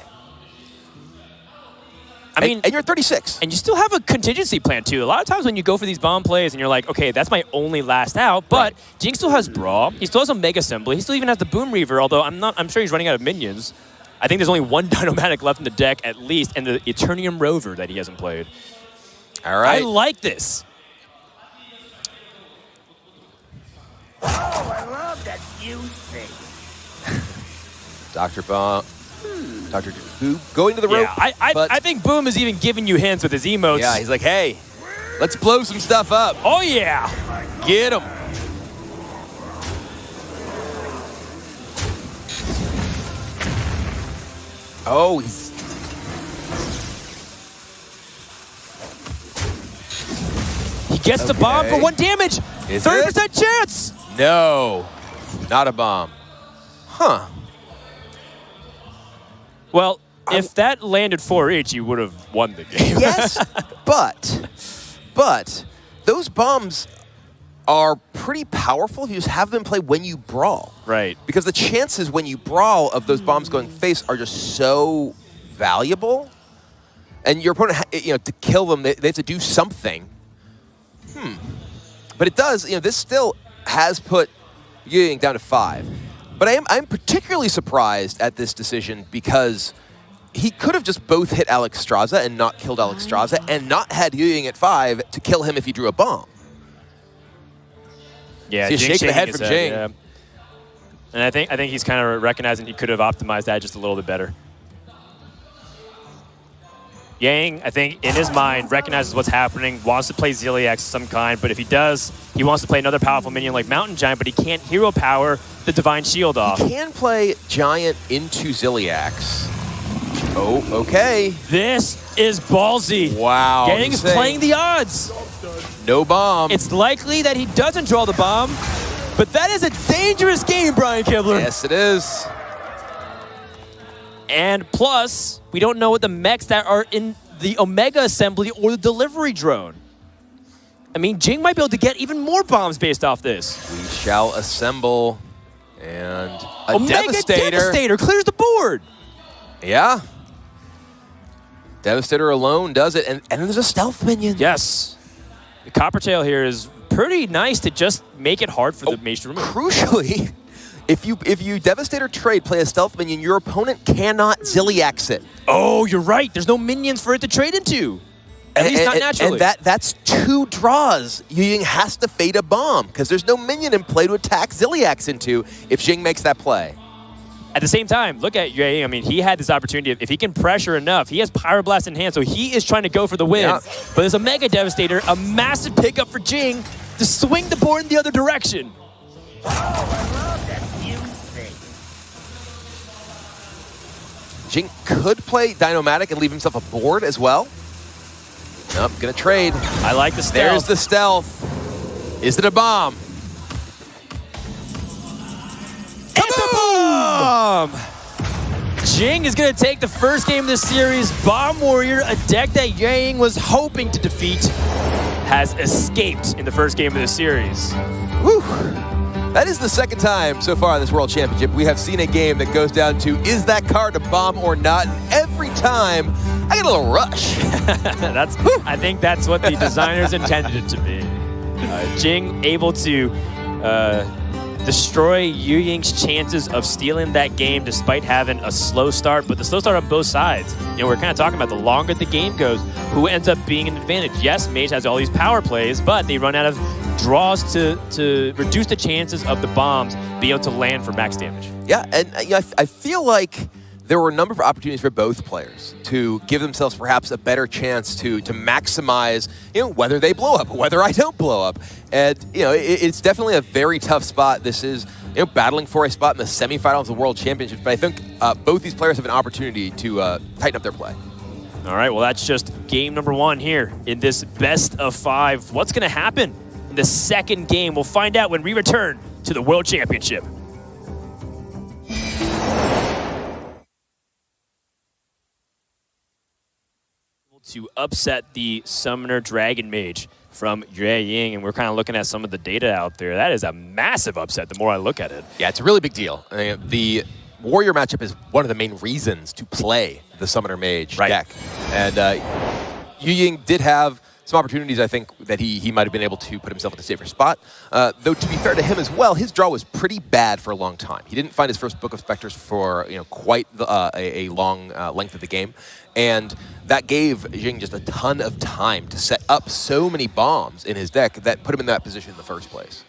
Speaker 1: I mean,
Speaker 2: and you're 36.
Speaker 1: And you still have a contingency plan too. A lot of times when you go for these bomb plays and you're like, okay, that's my only last out, but Jing still has Brawl. He still has a Mega Assembly. He still even has the Boom Reaver, although I'm sure he's running out of minions. I think there's only 1 Dynomatic left in the deck at least, and the Eternium Rover that he hasn't played.
Speaker 2: All right.
Speaker 1: I like this.
Speaker 4: Oh, I love that fuse thing.
Speaker 2: Dr. Bomb. Dr. Boo going to the rope.
Speaker 1: Yeah, I think Boom is even giving you hints with his emotes.
Speaker 2: Yeah, he's like, hey, let's blow some stuff up.
Speaker 1: Oh, yeah.
Speaker 2: Get him. Oh,
Speaker 1: he gets the bomb for 1 damage. 30% chance.
Speaker 2: No, not a bomb. Huh.
Speaker 1: Well, if that landed 4 each, you would have won the game.
Speaker 2: Yes, but those bombs are pretty powerful if you just have them play when you brawl.
Speaker 1: Right.
Speaker 2: Because the chances when you brawl of those bombs going face are just so valuable. And your opponent, to kill them, they have to do something. But it does, this still has put Yuying down to 5. But I'm particularly surprised at this decision because he could have just both hit Alex Straza and not killed Alex Straza and not had Yuying at 5 to kill him if he drew a bomb.
Speaker 1: Yeah,
Speaker 2: so he's shaking the head from Jing.
Speaker 1: Yeah. And I think he's kind of recognizing he could have optimized that just a little bit better. Yang, I think, in his mind, recognizes what's happening, wants to play Ziliax of some kind, but if he does, he wants to play another powerful minion like Mountain Giant, but he can't hero power the Divine Shield off.
Speaker 2: He can play Giant into Ziliax. Oh, okay.
Speaker 1: This is ballsy.
Speaker 2: Wow.
Speaker 1: Yang is playing the odds.
Speaker 2: No bomb.
Speaker 1: It's likely that he doesn't draw the bomb, but that is a dangerous game, Brian Kibler.
Speaker 2: Yes, it is.
Speaker 1: And plus, we don't know what the mechs that are in the Omega Assembly or the delivery drone. I mean, Jing might be able to get even more bombs based off this.
Speaker 2: We shall assemble. And a
Speaker 1: Omega Devastator clears the board.
Speaker 2: Yeah. Devastator alone does it. And then there's a stealth minion.
Speaker 1: Yes. The Coppertail here is pretty nice to just make it hard for the mage to remove.
Speaker 2: Crucially, if you Devastator trade, play a stealth minion, your opponent cannot Ziliax it.
Speaker 1: Oh, you're right. There's no minions for it to trade into. At least not naturally.
Speaker 2: And that's 2 draws. Yuying has to fade a bomb because there's no minion in play to attack Ziliax into if Jing makes that play.
Speaker 1: At the same time, look at Yue. I mean, he had this opportunity. If he can pressure enough, he has Pyroblast in hand, so he is trying to go for the win. Yeah. But there's a Mega Devastator, a massive pickup for Jing to swing the board in the other direction.
Speaker 4: Oh, I love that music.
Speaker 2: Jing could play Dynomatic and leave himself a board as well. Nope, gonna trade.
Speaker 1: I like the stealth.
Speaker 2: There's the stealth. Is it a bomb?
Speaker 1: It's a bomb! Jing is going to take the first game of this series. Bomb Warrior, a deck that Yang was hoping to defeat, has escaped in the first game of the series.
Speaker 2: Whew. That is the second time so far in this World Championship we have seen a game that goes down to, is that card a bomb or not? And every time, I get a little rush.
Speaker 1: I think that's what the designers intended it to be. Jing able to destroy Yuying's chances of stealing that game despite having a slow start, but the slow start on both sides. You know, we're kind of talking about the longer the game goes, who ends up being an advantage. Yes, Mage has all these power plays, but they run out of draws to reduce the chances of the bombs being able to land for max damage.
Speaker 2: Yeah, and I feel like there were a number of opportunities for both players to give themselves perhaps a better chance to maximize, whether they blow up, whether I don't blow up. And, it's definitely a very tough spot. This is, battling for a spot in the semifinals of the World Championship. But I think both these players have an opportunity to tighten up their play.
Speaker 1: All right, well, that's just game number 1 here in this best of 5. What's going to happen in the second game? We'll find out when we return to the World Championship. To upset the Summoner Dragon Mage from HCT, and we're kind of looking at some of the data out there. That is a massive upset the more I look at it.
Speaker 2: Yeah, it's a really big deal. I mean, the Warrior matchup is one of the main reasons to play the Summoner Mage deck. And HCT did have some opportunities, I think, that he might have been able to put himself in a safer spot. Though, to be fair to him as well, his draw was pretty bad for a long time. He didn't find his first Book of Specters for quite a long length of the game. And that gave Jing just a ton of time to set up so many bombs in his deck that put him in that position in the first place.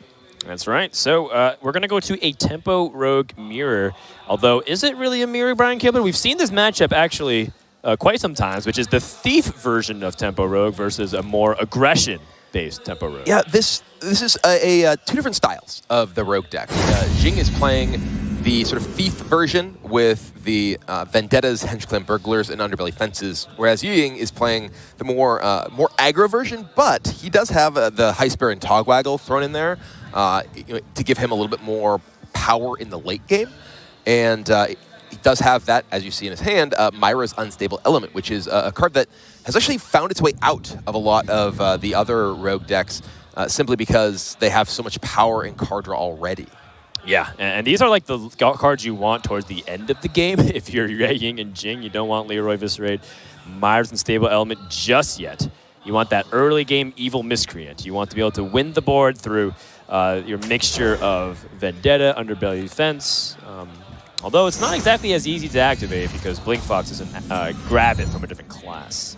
Speaker 1: That's right. So we're going to go to a Tempo Rogue mirror. Although, is it really a mirror, Brian Kibler? We've seen this matchup actually quite some times, which is the Thief version of Tempo Rogue versus a more aggression-based Tempo Rogue.
Speaker 2: Yeah, this is a 2 different styles of the Rogue deck. Jing is playing the sort of Thief version with the Vendettas, Henchclan Burglars, and Underbelly Fences, whereas HCT is playing the more aggro version, but he does have the High Spear and Togwaggle thrown in there to give him a little bit more power in the late game. And he does have that, as you see in his hand, Myra's Unstable Element, which is a card that has actually found its way out of a lot of the other Rogue decks simply because they have so much power in card draw already.
Speaker 1: Yeah, and these are like the cards you want towards the end of the game. If you're HCT and Jing, you don't want Leroy Viscerate, Myra's Unstable Element just yet. You want that early game Evil Miscreant. You want to be able to win the board through your mixture of Vendetta, Underbelly Defense. Although it's not exactly as easy to activate because Blink Fox isn't grab it from a different class.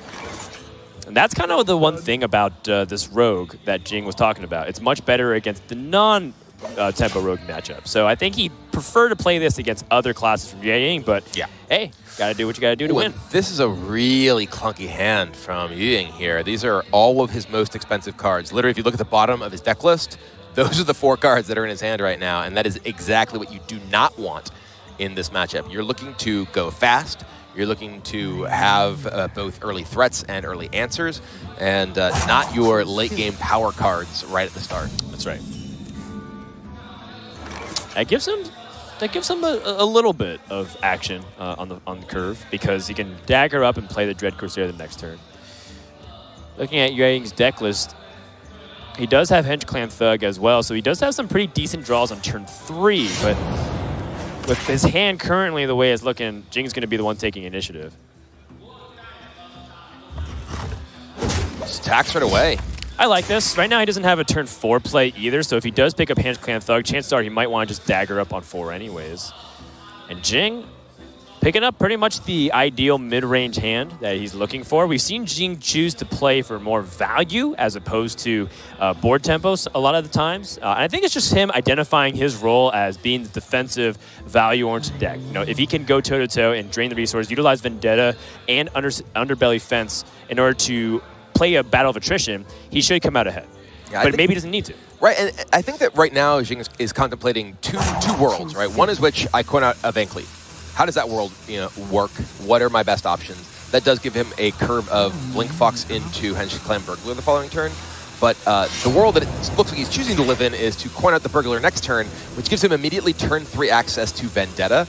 Speaker 1: And that's kind of the one thing about this Rogue that Jing was talking about. It's much better against the non-tempo Rogue matchup. So I think he'd prefer to play this against other classes from HCT, but
Speaker 2: yeah,
Speaker 1: hey, gotta do what you gotta do to win.
Speaker 2: This is a really clunky hand from HCT here. These are all of his most expensive cards. Literally, if you look at the bottom of his deck list, those are the 4 cards that are in his hand right now, and that is exactly what you do not want in this matchup. You're looking to go fast. You're looking to have both early threats and early answers, and not your late-game power cards right at the start.
Speaker 1: That's right. That gives him a little bit of action on the curve because he can dagger up and play the Dread Corsair the next turn. Looking at HCT's deck list, he does have Hench Clan Thug as well, so he does have some pretty decent draws on turn 3, but with his hand currently the way it's looking, Jing's going to be the one taking initiative.
Speaker 2: Just attacks right away.
Speaker 1: I like this. Right now he doesn't have a turn 4 play either, so if he does pick up Hench Clan Thug, chances are he might want to just dagger up on 4 anyways. And Jing picking up pretty much the ideal mid-range hand that he's looking for. We've seen Jing choose to play for more value as opposed to board tempos a lot of the times. And I think it's just him identifying his role as being the defensive value-oriented deck. You know, if he can go toe-to-toe and drain the resource, utilize Vendetta and Underbelly Fence in order to play a battle of attrition, he should come out ahead. Yeah, but maybe he doesn't need to.
Speaker 2: Right, and I think that right now Jing is contemplating two worlds, right? One is which I coin out a Van Cleef. How does that world, work? What are my best options? That does give him a curve of Blink Fox into Hench Clan Burglar the following turn. But the world that it looks like he's choosing to live in is to coin out the Burglar next turn, which gives him immediately turn 3 access to Vendetta.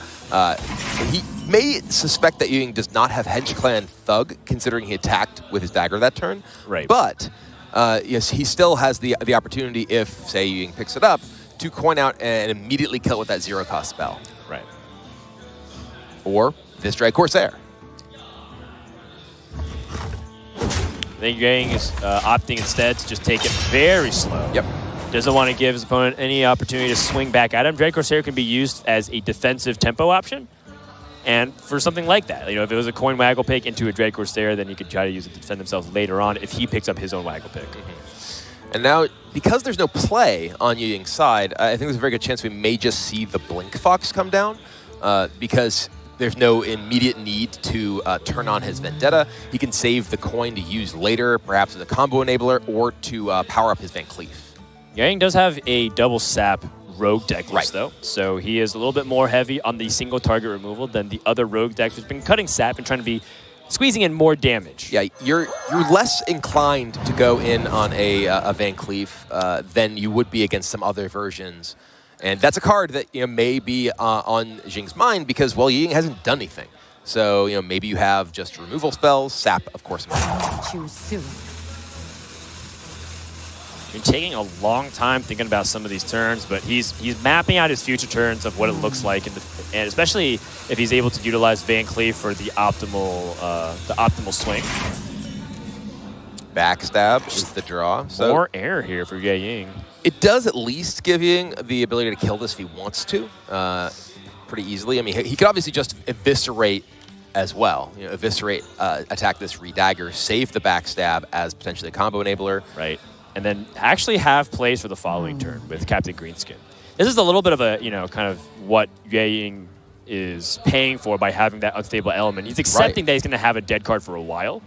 Speaker 2: He may suspect that HCT does not have Hench Clan Thug, considering he attacked with his dagger that turn.
Speaker 1: Right.
Speaker 2: But yes, he still has the opportunity, if, say, HCT picks it up, to coin out and immediately kill with that 0-cost spell.
Speaker 1: Right.
Speaker 2: Or this Dread Corsair.
Speaker 1: I think HCT is opting instead to just take it very slow.
Speaker 2: Yep.
Speaker 1: Doesn't want to give his opponent any opportunity to swing back at him. Dread Corsair can be used as a defensive tempo option. And for something like that, if it was a coin waggle pick into a Dread Corsair, then you could try to use it to defend himself later on if he picks up his own waggle pick.
Speaker 2: Mm-hmm. And now, because there's no play on HCT's side, I think there's a very good chance we may just see the Blink Fox come down because there's no immediate need to turn on his Vendetta. He can save the coin to use later, perhaps as a combo enabler, or to power up his Van Cleef.
Speaker 1: HCT does have a double sap rogue deck list, though. So he is a little bit more heavy on the single target removal than the other rogue decks, which have been cutting sap and trying to be squeezing in more damage.
Speaker 2: Yeah, you're less inclined to go in on a Van Cleef than you would be against some other versions. And that's a card that may be on Jing's mind because, well, HCT hasn't done anything. So, maybe you have just removal spells, sap, of course.
Speaker 3: Choose soon.
Speaker 1: Been taking a long time thinking about some of these turns, but he's mapping out his future turns of what it looks like, and especially if he's able to utilize Van Cleef for the optimal swing.
Speaker 2: Backstab is the draw. So
Speaker 1: more air here for HCT.
Speaker 2: It does at least give HCT the ability to kill this if he wants to, pretty easily. I mean, he could obviously just eviscerate as well. Attack this redagger, save the backstab as potentially a combo enabler.
Speaker 1: Right. And then actually have plays for the following turn with Captain Greenskin. This is a little bit of a, kind of what HCT is paying for by having that unstable element. He's accepting that he's going to have a dead card for a while,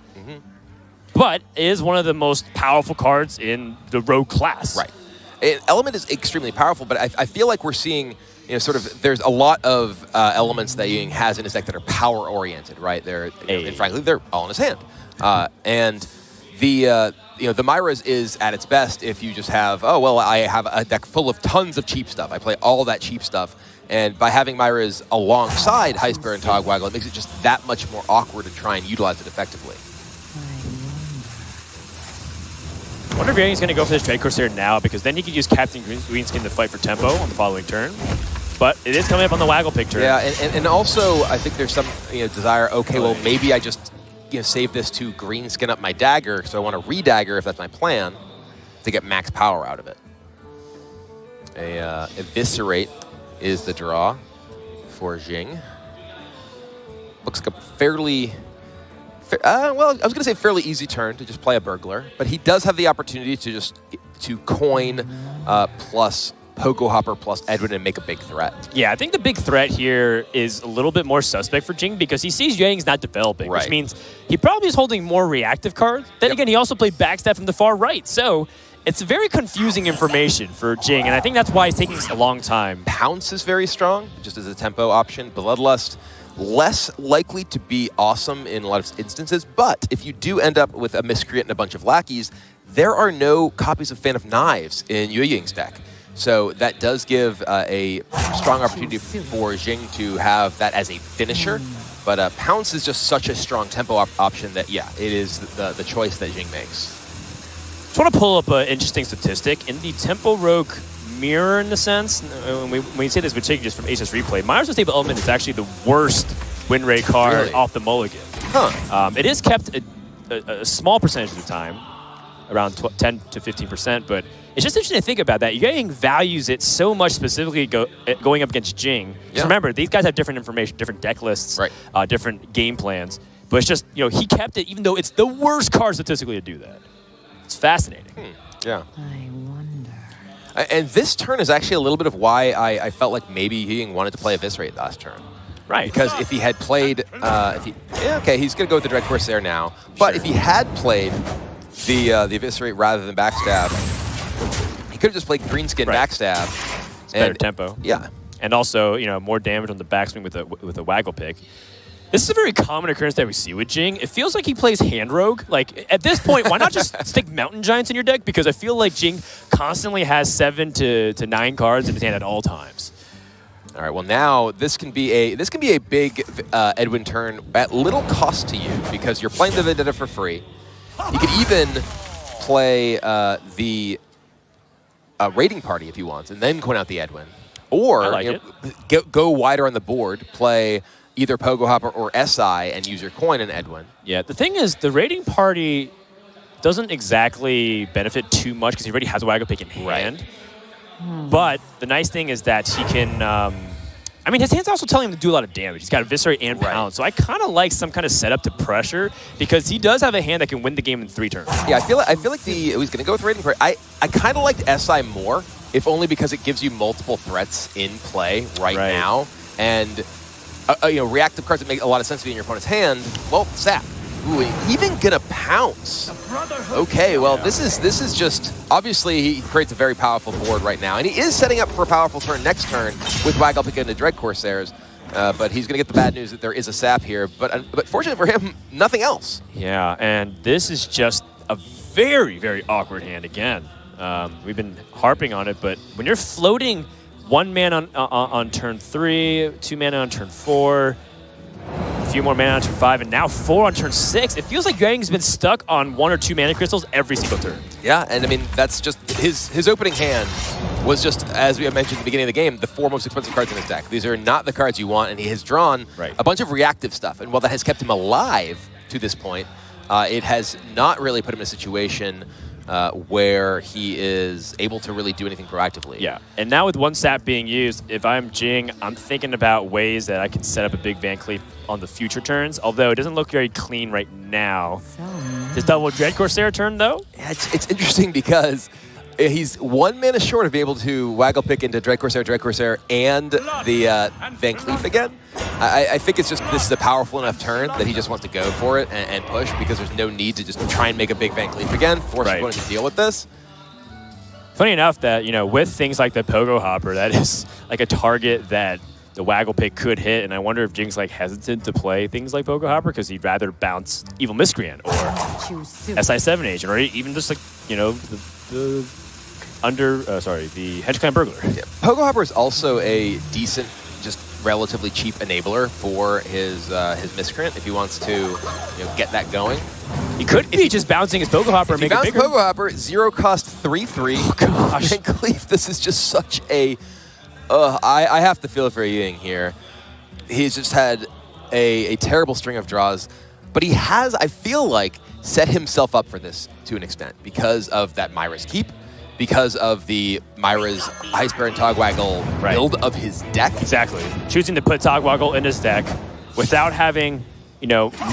Speaker 1: but it is one of the most powerful cards in the rogue class.
Speaker 2: Right. Element is extremely powerful, but I feel like we're seeing, there's a lot of elements that HCT has in his deck that are power-oriented, right? And frankly, they're all in his hand. And the Myra's is at its best if you just have, I have a deck full of tons of cheap stuff. I play all that cheap stuff. And by having Myra's alongside Heist Bear and Togwaggle, it makes it just that much more awkward to try and utilize it effectively.
Speaker 1: I wonder if HCT's going to go for this Dread Corsair now, because then he could use Captain Greenskin to fight for tempo on the following turn. But it is coming up on the Waggle pick turn.
Speaker 2: Yeah, and also I think there's some desire, well, maybe I just save this to Greenskin up my dagger, so I want to redagger if that's my plan, to get max power out of it. Eviscerate is the draw for Jing. Looks like a fairly... well, I was going to say fairly easy turn to just play a Burglar, but he does have the opportunity to coin plus Pogo Hopper plus Edwin and make a big threat.
Speaker 1: Yeah, I think the big threat here is a little bit more suspect for Jing because he sees Yang's not developing, which means he probably is holding more reactive cards. Then again, he also played backstab from the far right, so it's very confusing information for Jing, and I think that's why it's taking a long time.
Speaker 2: Pounce is very strong, just as a tempo option. Bloodlust, less likely to be awesome in a lot of instances, but if you do end up with a Miscreant and a bunch of lackeys, there are no copies of Fan of Knives in Yueying's deck. So that does give a strong opportunity for Jing to have that as a finisher. But Pounce is just such a strong tempo option that, yeah, it is the choice that Jing makes.
Speaker 1: I just want to pull up an interesting statistic. In the Tempo Rogue mirror, in the sense, when we say this, we're taking just from HS Replay, Myers Unstable Element is actually the worst win rate card off the mulligan.
Speaker 2: Huh.
Speaker 1: It is kept a small percentage of the time, around 10 to 15%, but it's just interesting to think about that. Yueying values it so much, specifically going up against Jing. Just remember, these guys have different information, different deck lists, different game plans, but it's just, he kept it even though it's the worst card statistically to do that. It's fascinating.
Speaker 2: Yeah.
Speaker 3: I wonder.
Speaker 2: And this turn is actually a little bit of why I felt like maybe Yueying wanted to play Eviscerate last turn.
Speaker 1: Right.
Speaker 2: Because if he had played, he's going to go with the Dread Corsair now, but if he had played the Eviscerate rather than Backstab, he could have just played Greenskin Backstab.
Speaker 1: It's better tempo.
Speaker 2: Yeah.
Speaker 1: And also, more damage on the backswing with a Waggle Pick. This is a very common occurrence that we see with Jing. It feels like he plays Hand Rogue. Like, at this point, why not just stick Mountain Giants in your deck? Because I feel like Jing constantly has 7 to 9 cards in his hand at all times.
Speaker 2: All right, well now this can be a big Edwin turn at little cost to you because you're playing the Vendetta for free. You could even play the Raiding Party if you want, and then coin out the Edwin. Or go wider on the board, play either Pogo Hopper or SI and use your coin in Edwin.
Speaker 1: Yeah, the thing is, the Raiding Party doesn't exactly benefit too much because he already has a Waggle Pick in hand. But the nice thing is that he can... his hand's also telling him to do a lot of damage. He's got Eviscerate and Pound, so I kind of like some kind of setup to pressure because he does have a hand that can win the game in 3 turns.
Speaker 2: Yeah, I feel like he's going to go with Raiding Party. I kind of liked SI more, if only because it gives you multiple threats in play right now. And, reactive cards that make a lot of sense to be in your opponent's hand, well, sap. Ooh, even gonna pounce. Okay, well, this is just obviously he creates a very powerful board right now, and he is setting up for a powerful turn next turn with Waggle Pick into Dread Corsairs. But he's gonna get the bad news that there is a sap here. But fortunately for him, nothing else.
Speaker 1: Yeah, and this is just a very, very awkward hand again. We've been harping on it, but when you're floating 1 mana on turn 3, 2 mana on turn 4. A few more mana on turn 5, and now 4 on turn 6. It feels like Yueying's been stuck on 1 or 2 mana crystals every single turn.
Speaker 2: Yeah, and that's just his opening hand was just, as we had mentioned at the beginning of the game, the 4 most expensive cards in his deck. These are not the cards you want, and he has drawn a bunch of reactive stuff. And while that has kept him alive to this point, it has not really put him in a situation where he is able to really do anything proactively.
Speaker 1: Yeah, and now with 1 sap being used, if I'm Jing, I'm thinking about ways that I can set up a big Van Cleef on the future turns, although it doesn't look very clean right now. This double Dread Corsair turn, though?
Speaker 2: Yeah, it's interesting because he's 1 mana short of being able to Waggle Pick into Dread Corsair, and the Van Cleef again. I think it's just this is a powerful enough turn that he just wants to go for it and push because there's no need to just try and make a big Van Cleef again, force your opponent to deal with this.
Speaker 1: Funny enough that, with things like the Pogo Hopper, that is like a target that the Waggle Pick could hit, and I wonder if Jing's hesitant to play things like Pogo Hopper because he'd rather bounce Evil Miscreant or SI7 Agent, or even just the Hedge Clan Burglar.
Speaker 2: Yeah. Pogo Hopper is also a decent, just relatively cheap enabler for his Miscreant if he wants to get that going.
Speaker 1: He could be just bouncing his Pogo Hopper and make it bigger.
Speaker 2: Pogo Hopper, 0 cost 3/3.
Speaker 1: Oh gosh.
Speaker 2: Van Cleef, this is just such a... I have to feel for Yueying here. He's just had a terrible string of draws, but he has, I feel like, set himself up for this to an extent because of that Myra's Keep because of the Myra's Ice Bear and Togwaggle build of his deck.
Speaker 1: Exactly. Choosing to put Togwaggle in his deck without having,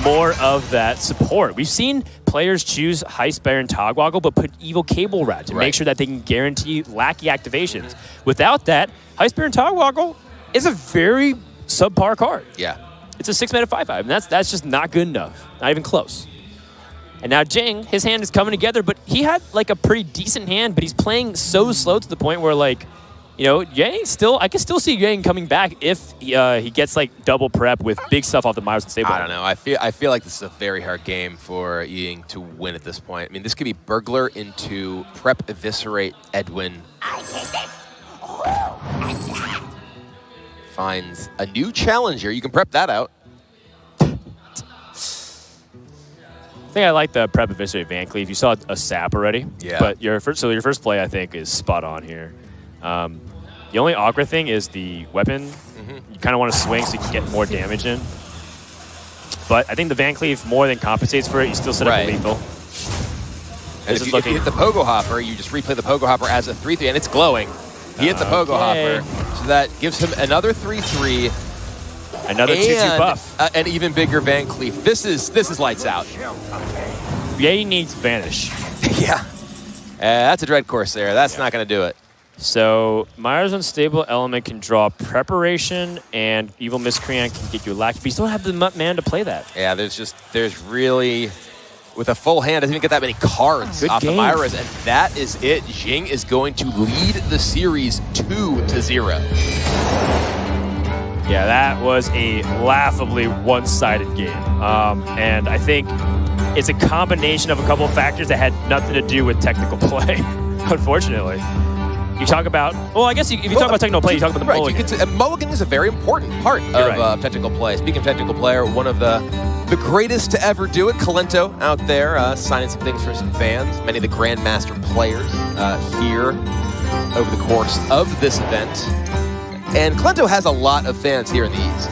Speaker 1: more of that support. We've seen players choose Heist Bear and Togwaggle, but put Evil Cable Rat to make sure that they can guarantee Lackey activations. Without that, Heist Bear and Togwaggle is a very subpar card.
Speaker 2: Yeah.
Speaker 1: It's a 6-mana 5/5, and that's just not good enough. Not even close. And now Jing, his hand is coming together, but he had like a pretty decent hand, but he's playing so slow to the point where Yang I can still see Yang coming back if he gets like double prep with big stuff off the Myers and Stable.
Speaker 2: I don't know. I feel like this is a very hard game for Ying to win at this point. I mean, this could be Burglar into Prep Eviscerate Edwin. Finds a new challenger. You can prep that out.
Speaker 1: I think I like the Prep Eviscerate Van Cleave. You saw a sap already.
Speaker 2: Yeah.
Speaker 1: But your first play, I think, is spot on here. The only awkward thing is the weapon. You kind of want to swing so you can get more damage in. But I think the Van Cleave more than compensates for it. You still set up a lethal.
Speaker 2: And if you hit the Pogo Hopper, you just replay the Pogo Hopper as a 3/3, and it's glowing. He hit the Pogo Hopper, so that gives him another 3/3.
Speaker 1: Another 2/2 buff.
Speaker 2: An even bigger Van Cleef. This is lights out.
Speaker 1: Yay needs Vanish.
Speaker 2: Yeah. That's a Dread Corsair. That's not going to do it.
Speaker 1: So Myers Unstable Element can draw Preparation, and Evil Miscreant can get you a Lackey, but you still have the mana to play that.
Speaker 2: Yeah, there's really, with a full hand, doesn't even get that many cards off the Myras, and that is it. Jing is going to lead the series 2-0.
Speaker 1: Yeah, that was a laughably one-sided game. And I think it's a combination of a couple of factors that had nothing to do with technical play, unfortunately. You talk about, I guess if you talk about technical play, you talk about the mulligan.
Speaker 2: Mulligan is a very important part of technical play. Speaking of technical player, one of the greatest to ever do it, Kalento out there signing some things for some fans. Many of the Grandmaster players here over the course of this event. And Kalento has a lot of fans here in the East.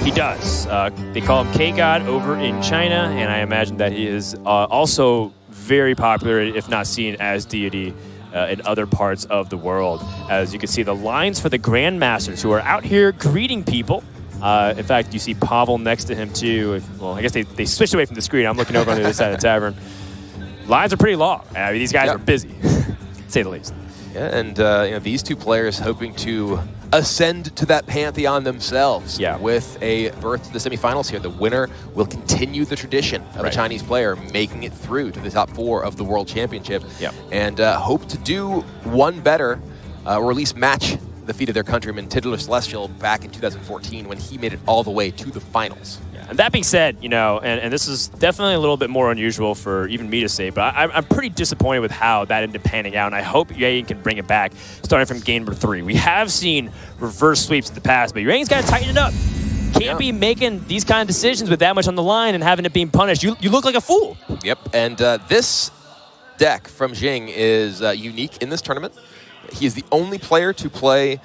Speaker 1: He does. They call him K-God over in China, and I imagine that he is also very popular, if not seen as deity, in other parts of the world. As you can see, the lines for the Grandmasters who are out here greeting people. In fact, you see Pavel next to him too. I guess they switched away from the screen. I'm looking over on the other side of the tavern. Lines are pretty long. I mean, these guys are busy, to say the least.
Speaker 2: Yeah, and these two players hoping to ascend to that pantheon themselves with a berth to the semifinals here. The winner will continue the tradition of a Chinese player making it through to the top 4 of the World Championship and hope to do one better or at least match the feat of their countryman Titular Celestial back in 2014 when he made it all the way to the finals.
Speaker 1: And that being said, and this is definitely a little bit more unusual for even me to say, but I'm pretty disappointed with how that ended up panning out, and I hope Yueying can bring it back starting from game number 3. We have seen reverse sweeps in the past, but Yueying's got to tighten it up. Can't be making these kind of decisions with that much on the line and having it being punished. You look like a fool.
Speaker 2: Yep, and this deck from Jing is unique in this tournament. He is the only player to play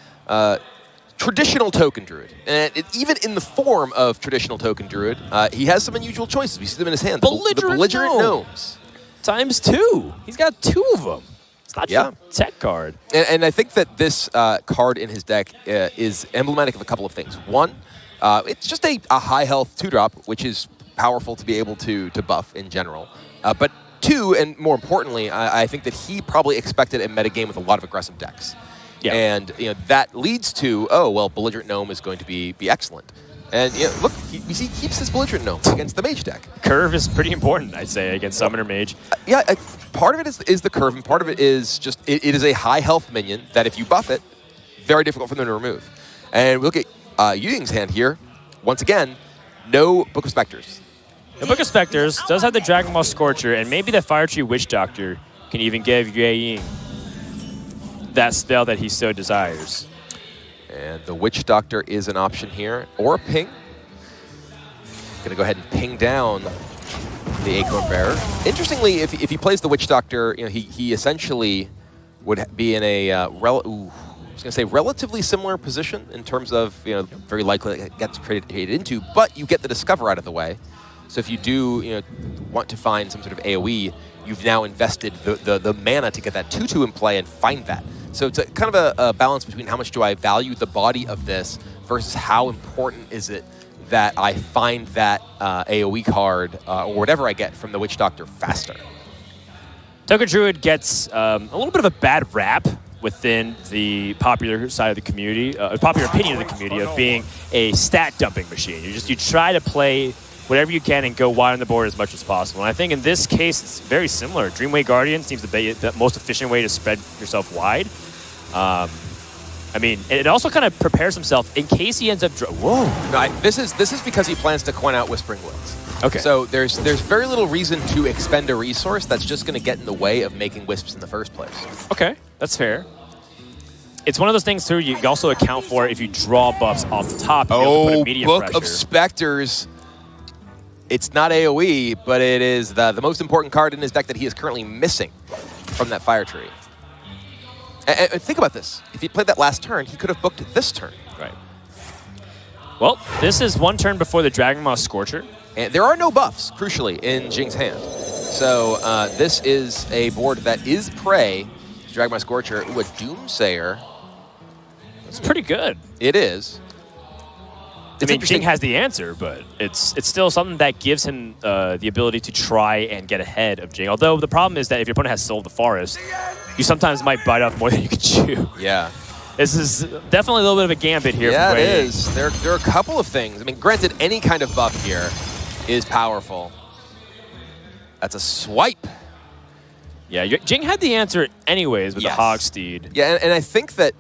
Speaker 2: traditional Token Druid. And even in the form of traditional Token Druid, he has some unusual choices. We see them in his hand. The Belligerent Gnomes.
Speaker 1: Times 2. He's got 2 of them. It's not just a tech card.
Speaker 2: And I think that this card in his deck is emblematic of a couple of things. One, it's just a high health 2-drop, which is powerful to be able to buff in general. But 2, and more importantly, I think that he probably expected a metagame with a lot of aggressive decks. Yeah. And that leads to, Belligerent Gnome is going to be excellent. And look, he keeps his Belligerent Gnome against the Mage deck.
Speaker 1: Curve is pretty important, I'd say, against Summoner Mage.
Speaker 2: Part of it is the curve, and part of it is just, it is a high health minion that if you buff it, very difficult for them to remove. And we look at Yueying's hand here. Once again, no Book of Specters.
Speaker 1: The Book of Specters does have the Dragon Ball Scorcher, and maybe the Fire Tree Witch Doctor can even give Yueying that spell that he so desires.
Speaker 2: And the Witch Doctor is an option here, or a ping. Gonna go ahead and ping down the Acorn Bearer. Interestingly, if he plays the Witch Doctor, he essentially would be in a relatively similar position in terms of very likely it gets traded into, but you get the Discover out of the way. So if you do want to find some sort of AoE, you've now invested the mana to get that 2/2 in play and find that. So it's kind of a balance between how much do I value the body of this versus how important is it that I find that AoE card or whatever I get from the Witch Doctor faster.
Speaker 1: Token Druid gets a little bit of a bad rap within the popular side of the community, popular opinion of the community of being a stat dumping machine. You try to play whatever you can and go wide on the board as much as possible. And I think in this case, it's very similar. Dreamway Guardian seems to be the most efficient way to spread yourself wide. I mean, it also kind of prepares himself in case he ends up... Whoa!
Speaker 2: No, this is because he plans to coin out Whispering Winds.
Speaker 1: Okay.
Speaker 2: So there's very little reason to expend a resource that's just going to get in the way of making Wisps in the first place.
Speaker 1: Okay, that's fair. It's one of those things, too, you also account for if you draw buffs off the top.
Speaker 2: Oh, Book of Specters. It's not AoE, but it is the most important card in his deck that he is currently missing from that Fire Tree. And think about this. If he played that last turn, he could have booked this turn.
Speaker 1: Right. Well, this is one turn before the Dragon Moss Scorcher.
Speaker 2: And there are no buffs, crucially, in Jing's hand. So this is a board that is prey to Dragon Moss Scorcher. Ooh, a Doomsayer.
Speaker 1: It's pretty good.
Speaker 2: It is.
Speaker 1: I mean, Jing has the answer, but it's still something that gives him the ability to try and get ahead of Jing. Although the problem is that if your opponent has Soul of the Forest, you sometimes might bite off more than you can chew.
Speaker 2: Yeah.
Speaker 1: This is definitely a little bit of a gambit here.
Speaker 2: Yeah, it is. There are a couple of things. I mean, granted, any kind of buff here is powerful. That's a swipe.
Speaker 1: Yeah, Jing had the answer anyways with the Hogsteed.
Speaker 2: Yeah, and I think that...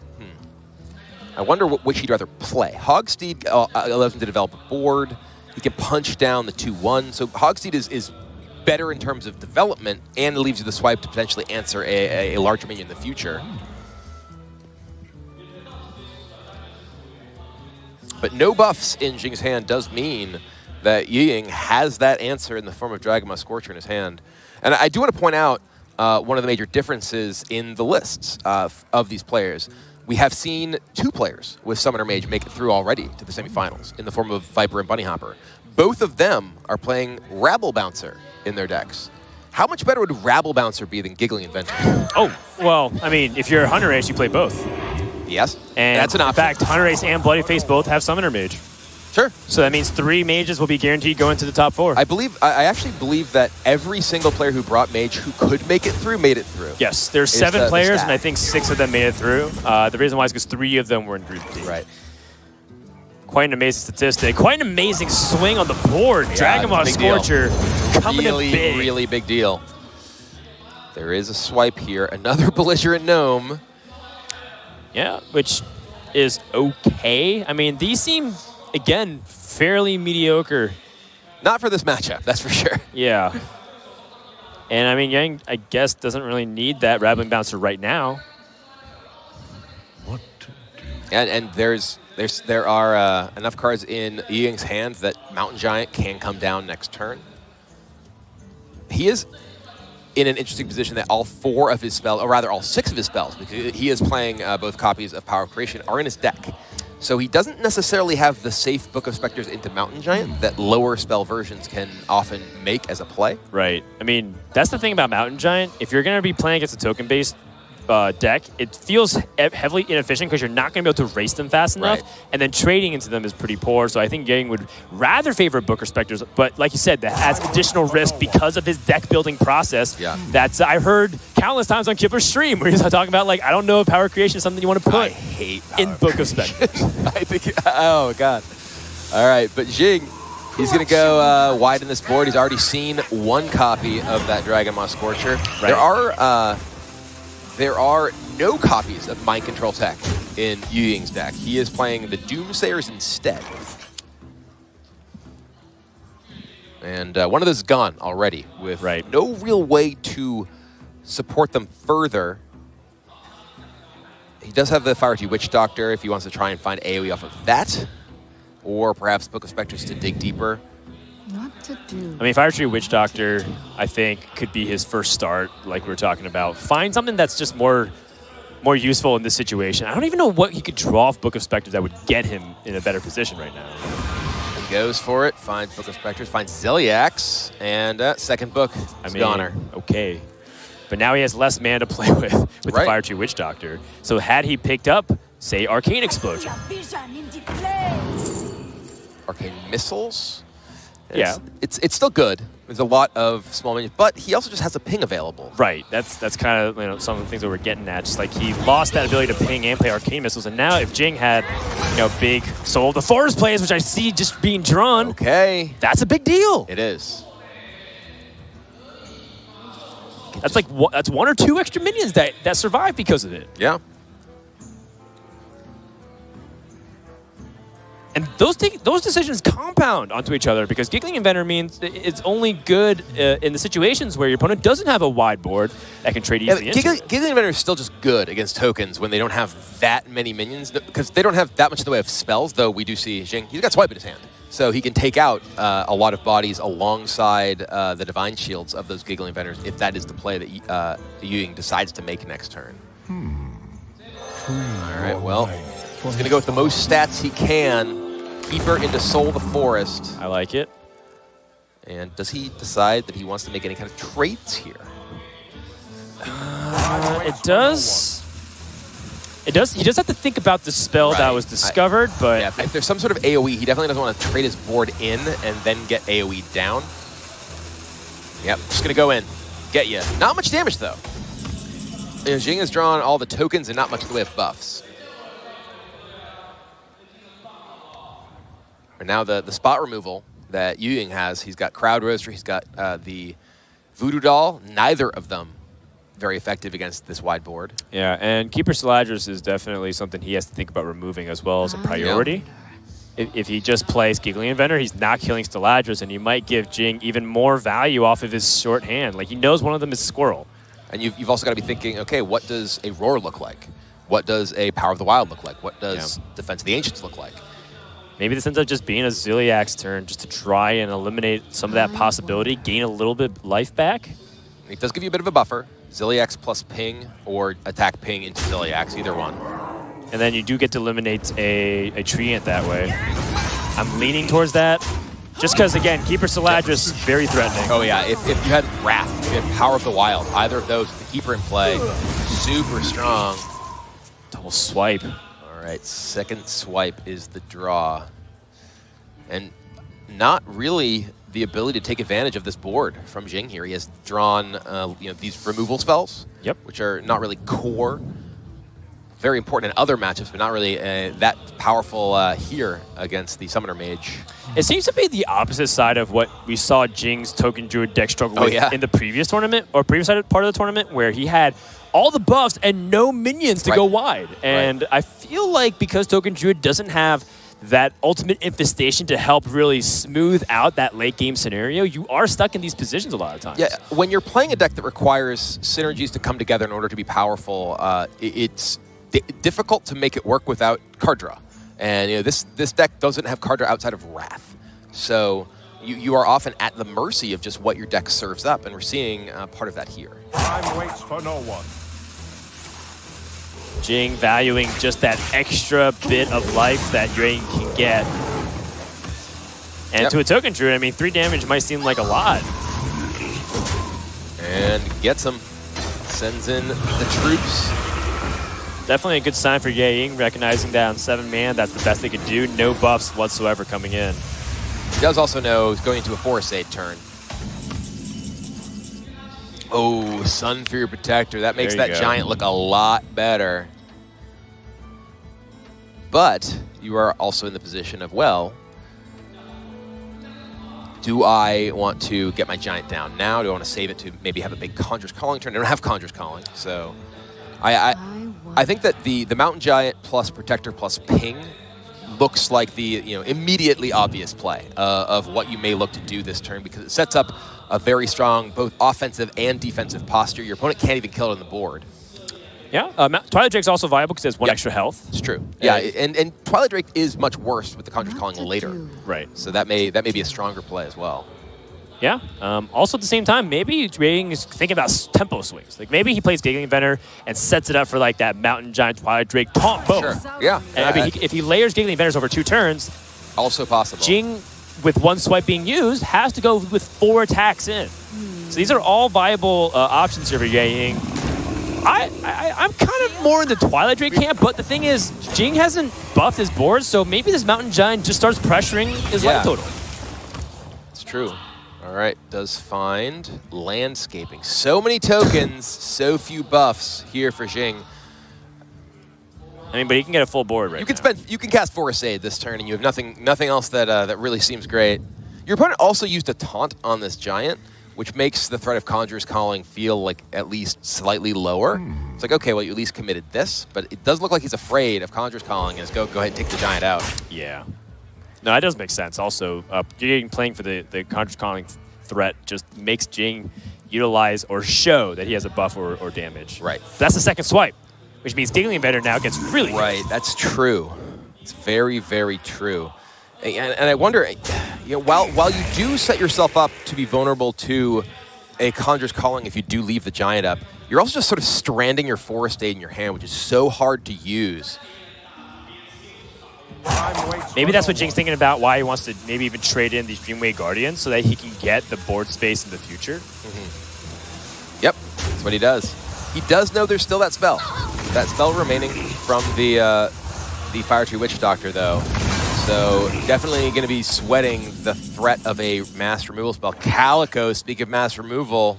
Speaker 2: I wonder which he'd rather play. Hogsteed allows him to develop a board. He can punch down the 2/1. So Hogsteed is better in terms of development and leaves you the swipe to potentially answer a larger minion in the future. But no buffs in Jing's hand does mean that Yuying has that answer in the form of Dragon Moss Scorcher in his hand. And I do want to point out one of the major differences in the lists of these players. We have seen 2 players with Summoner Mage make it through already to the semifinals in the form of Viper and Bunny Hopper. Both of them are playing Rabble Bouncer in their decks. How much better would Rabble Bouncer be than Giggling Inventor?
Speaker 1: Oh, well, I mean, if you're Hunter Ace, you play both.
Speaker 2: Yes,
Speaker 1: and
Speaker 2: that's an option.
Speaker 1: In fact, Hunter Ace and Bloody Face both have Summoner Mage.
Speaker 2: Sure.
Speaker 1: So that means 3 mages will be guaranteed going to the top 4.
Speaker 2: I actually believe that every single player who brought Mage who could make it through made it through.
Speaker 1: Yes, there's 7 players, and I think 6 of them made it through. The reason why is because 3 of them were in Group D.
Speaker 2: Right.
Speaker 1: Quite an amazing statistic. Quite an amazing swing on the board. Yeah, Dragon Moss Scorcher coming in big.
Speaker 2: Really big deal. There is a swipe here. Another Belligerent Gnome.
Speaker 1: Yeah, which is okay. I mean, these seem... Again, fairly mediocre.
Speaker 2: Not for this matchup, that's for sure.
Speaker 1: Yeah. And I mean, Yang, I guess, doesn't really need that Rattling Bouncer right now.
Speaker 2: What to do? And there are enough cards in Yuying's hand that Mountain Giant can come down next turn. He is in an interesting position that all 4 of his spells, or rather all 6 of his spells, because he is playing both copies of Power of Creation, are in his deck. So he doesn't necessarily have the safe Book of Specters into Mountain Giant that lower spell versions can often make as a play.
Speaker 1: Right. I mean, that's the thing about Mountain Giant. If you're going to be playing against a token-based deck, it feels heavily inefficient because you're not going to be able to race them fast enough, and then trading into them is pretty poor. So I think Yang would rather favor Book of Specters, but like you said, that adds additional risk because of his deck-building process.
Speaker 2: Yeah.
Speaker 1: That's I heard countless times on Kipper's stream where he's talking about, like, I don't know if Power Creation is something you want to put in Book of Specters.
Speaker 2: I think, oh, God. All right, but Jing, he's going to go wide in this board. He's already seen 1 copy of that Dragon Moss Scorcher. Right. There are no copies of Mind Control Tech in Yuying's deck. He is playing the Doomsayers instead. And one of those is gone already with no real way to support them further. He does have the Fire Tree Witch Doctor if he wants to try and find AoE off of that. Or perhaps Book of Specters to dig deeper.
Speaker 3: What to do?
Speaker 1: I mean, Fire Tree Witch Doctor, I think, could be his first start, like we were talking about. Find something that's just more useful in this situation. I don't even know what he could draw off Book of Specters that would get him in a better position right now.
Speaker 2: goes for it, finds Book of Specters, finds Ziliax, and second book is goner.
Speaker 1: Okay. But now he has less mana to play with the Fire Tree Witch Doctor. So had he picked up, say, Arcane Explosion.
Speaker 2: Arcane Missiles.
Speaker 1: Yeah.
Speaker 2: It's still good. There's a lot of small minions, but he also just has a ping available.
Speaker 1: Right. That's kind of some of the things that we're getting at. Just like he lost that ability to ping and play Arcane Missiles, and now if Jing had big Soul of the Forest plays, which I see just being drawn,
Speaker 2: okay,
Speaker 1: that's a big deal.
Speaker 2: It is.
Speaker 1: That's like that's 1 or 2 extra minions that survive because of it.
Speaker 2: Yeah.
Speaker 1: And those decisions compound onto each other because Giggling Inventor means it's only good in the situations where your opponent doesn't have a wide board that can trade easily.
Speaker 2: Giggling Inventor is still just good against tokens when they don't have that many minions, because they don't have that much in the way of spells, though we do see Jing. He's got Swipe in his hand. So he can take out a lot of bodies alongside the Divine Shields of those Giggling Inventors if that is the play that Yuying decides to make next turn. All right, well, he's going to go with the most stats he can. Keep her into Soul the Forest.
Speaker 1: I like it.
Speaker 2: And does he decide that he wants to make any kind of trades here?
Speaker 1: It does. He does have to think about the spell that was discovered, but...
Speaker 2: Yeah, if there's some sort of AoE, he definitely doesn't want to trade his board in and then get AoE down. Yep, just going to go in. Get you. Not much damage, though. Jing has drawn all the tokens and not much in the way of buffs. And now the spot removal that Yuying has, he's got Crowd Roaster, he's got the Voodoo Doll, neither of them very effective against this wide board.
Speaker 1: Yeah, and Keeper Saladris is definitely something he has to think about removing as well as a priority. Yeah. If he just plays Giggling Inventor, he's not killing Saladris, and he might give Jing even more value off of his short hand. Like, he knows one of them is Squirrel.
Speaker 2: And you've also got to be thinking, okay, what does a Roar look like? What does a Power of the Wild look like? What does Defense of the Ancients look like?
Speaker 1: Maybe this ends up just being a Ziliax turn just to try and eliminate some of that possibility, gain a little bit of life back.
Speaker 2: It does give you a bit of a buffer. Ziliax plus ping or attack ping into Ziliax, either one.
Speaker 1: And then you do get to eliminate a Treant that way. I'm leaning towards that. Just because, again, Keeper Saladris, very threatening.
Speaker 2: Oh, yeah. If you had Wrath, if you had Power of the Wild, either of those with the Keeper in play, super strong.
Speaker 1: Double swipe.
Speaker 2: All right, second swipe is the draw. And not really the ability to take advantage of this board from Jing here. He has drawn these removal spells, which are not really core. Very important in other matchups, but not really that powerful here against the Summoner Mage.
Speaker 1: It seems to be the opposite side of what we saw Jing's Token Druid deck struggle with in the previous tournament, or previous part of the tournament, where he had all the buffs and no minions to go wide. And I feel like because Token Druid doesn't have that ultimate infestation to help really smooth out that late game scenario, you are stuck in these positions a lot of times.
Speaker 2: Yeah, when you're playing a deck that requires synergies to come together in order to be powerful, it's difficult to make it work without card draw. And this deck doesn't have card draw outside of Wrath. So you are often at the mercy of just what your deck serves up, and we're seeing part of that here.
Speaker 5: Time waits for no one.
Speaker 1: Jing valuing just that extra bit of life that Drain can get. And to a Token Druid, I mean, 3 damage might seem like a lot.
Speaker 2: And gets him. Sends in the troops.
Speaker 1: Definitely a good sign for Yuying, recognizing that on 7-man, that's the best they could do. No buffs whatsoever coming in.
Speaker 2: He does also know he's going into a Forest Aid turn. Oh, Sun Fury Protector. That makes that giant look a lot better. But you are also in the position of, well, do I want to get my giant down now? Do I want to save it to maybe have a big Conjurer's Calling turn? I don't have Conjurer's Calling, so I think that the Mountain Giant plus Protector plus Ping looks like the immediately obvious play of what you may look to do this turn, because it sets up a very strong both offensive and defensive posture. Your opponent can't even kill it on the board.
Speaker 1: Yeah, Twilight Drake's also viable because it has 1 extra health.
Speaker 2: It's true. Yeah, and Twilight Drake is much worse with the Conjurer's Calling later.
Speaker 1: Right.
Speaker 2: So that may be a stronger play as well.
Speaker 1: Yeah. Also at the same time, maybe Yuying is thinking about tempo swings. Like maybe he plays Giggling Inventor and sets it up for like that Mountain Giant Twilight Drake taunt both.
Speaker 2: Sure. Yeah.
Speaker 1: And, I mean, if he layers Giggling Inventors over 2 turns,
Speaker 2: also possible.
Speaker 1: Jing with one swipe being used, has to go with 4 attacks in. So these are all viable options here for HCT. I'm kind of more in the Twilight Drake camp, but the thing is, Jing hasn't buffed his board, so maybe this Mountain Giant just starts pressuring his life total.
Speaker 2: It's true. All right, does find landscaping. So many tokens, so few buffs here for Jing.
Speaker 1: I mean, but he can get a full board right now.
Speaker 2: You can cast Forest Aid this turn, and you have nothing else that really seems great. Your opponent also used a taunt on this giant, which makes the threat of Conjurer's Calling feel like at least slightly lower. It's like, okay, well, you at least committed this, but it does look like he's afraid of Conjurer's Calling and is go ahead and take the giant out.
Speaker 1: Yeah. No, that does make sense. Also, Jing playing for the Conjurer's Calling threat just makes Jing utilize or show that he has a buff or damage.
Speaker 2: Right.
Speaker 1: That's the second swipe, which means Giggling Invader now gets really
Speaker 2: right. That's true. It's very, very true. And I wonder, while you do set yourself up to be vulnerable to a Conjurer's Calling if you do leave the giant up, you're also just sort of stranding your Forest Aid in your hand, which is so hard to use.
Speaker 1: Maybe that's what Jing's thinking about, why he wants to maybe even trade in these Dreamway Guardians so that he can get the board space in the future.
Speaker 2: Yep, that's what he does. He does know there's still that spell. That spell remaining from the Fire Tree Witch Doctor, though. So definitely going to be sweating the threat of a mass removal spell. Calico, speak of mass removal,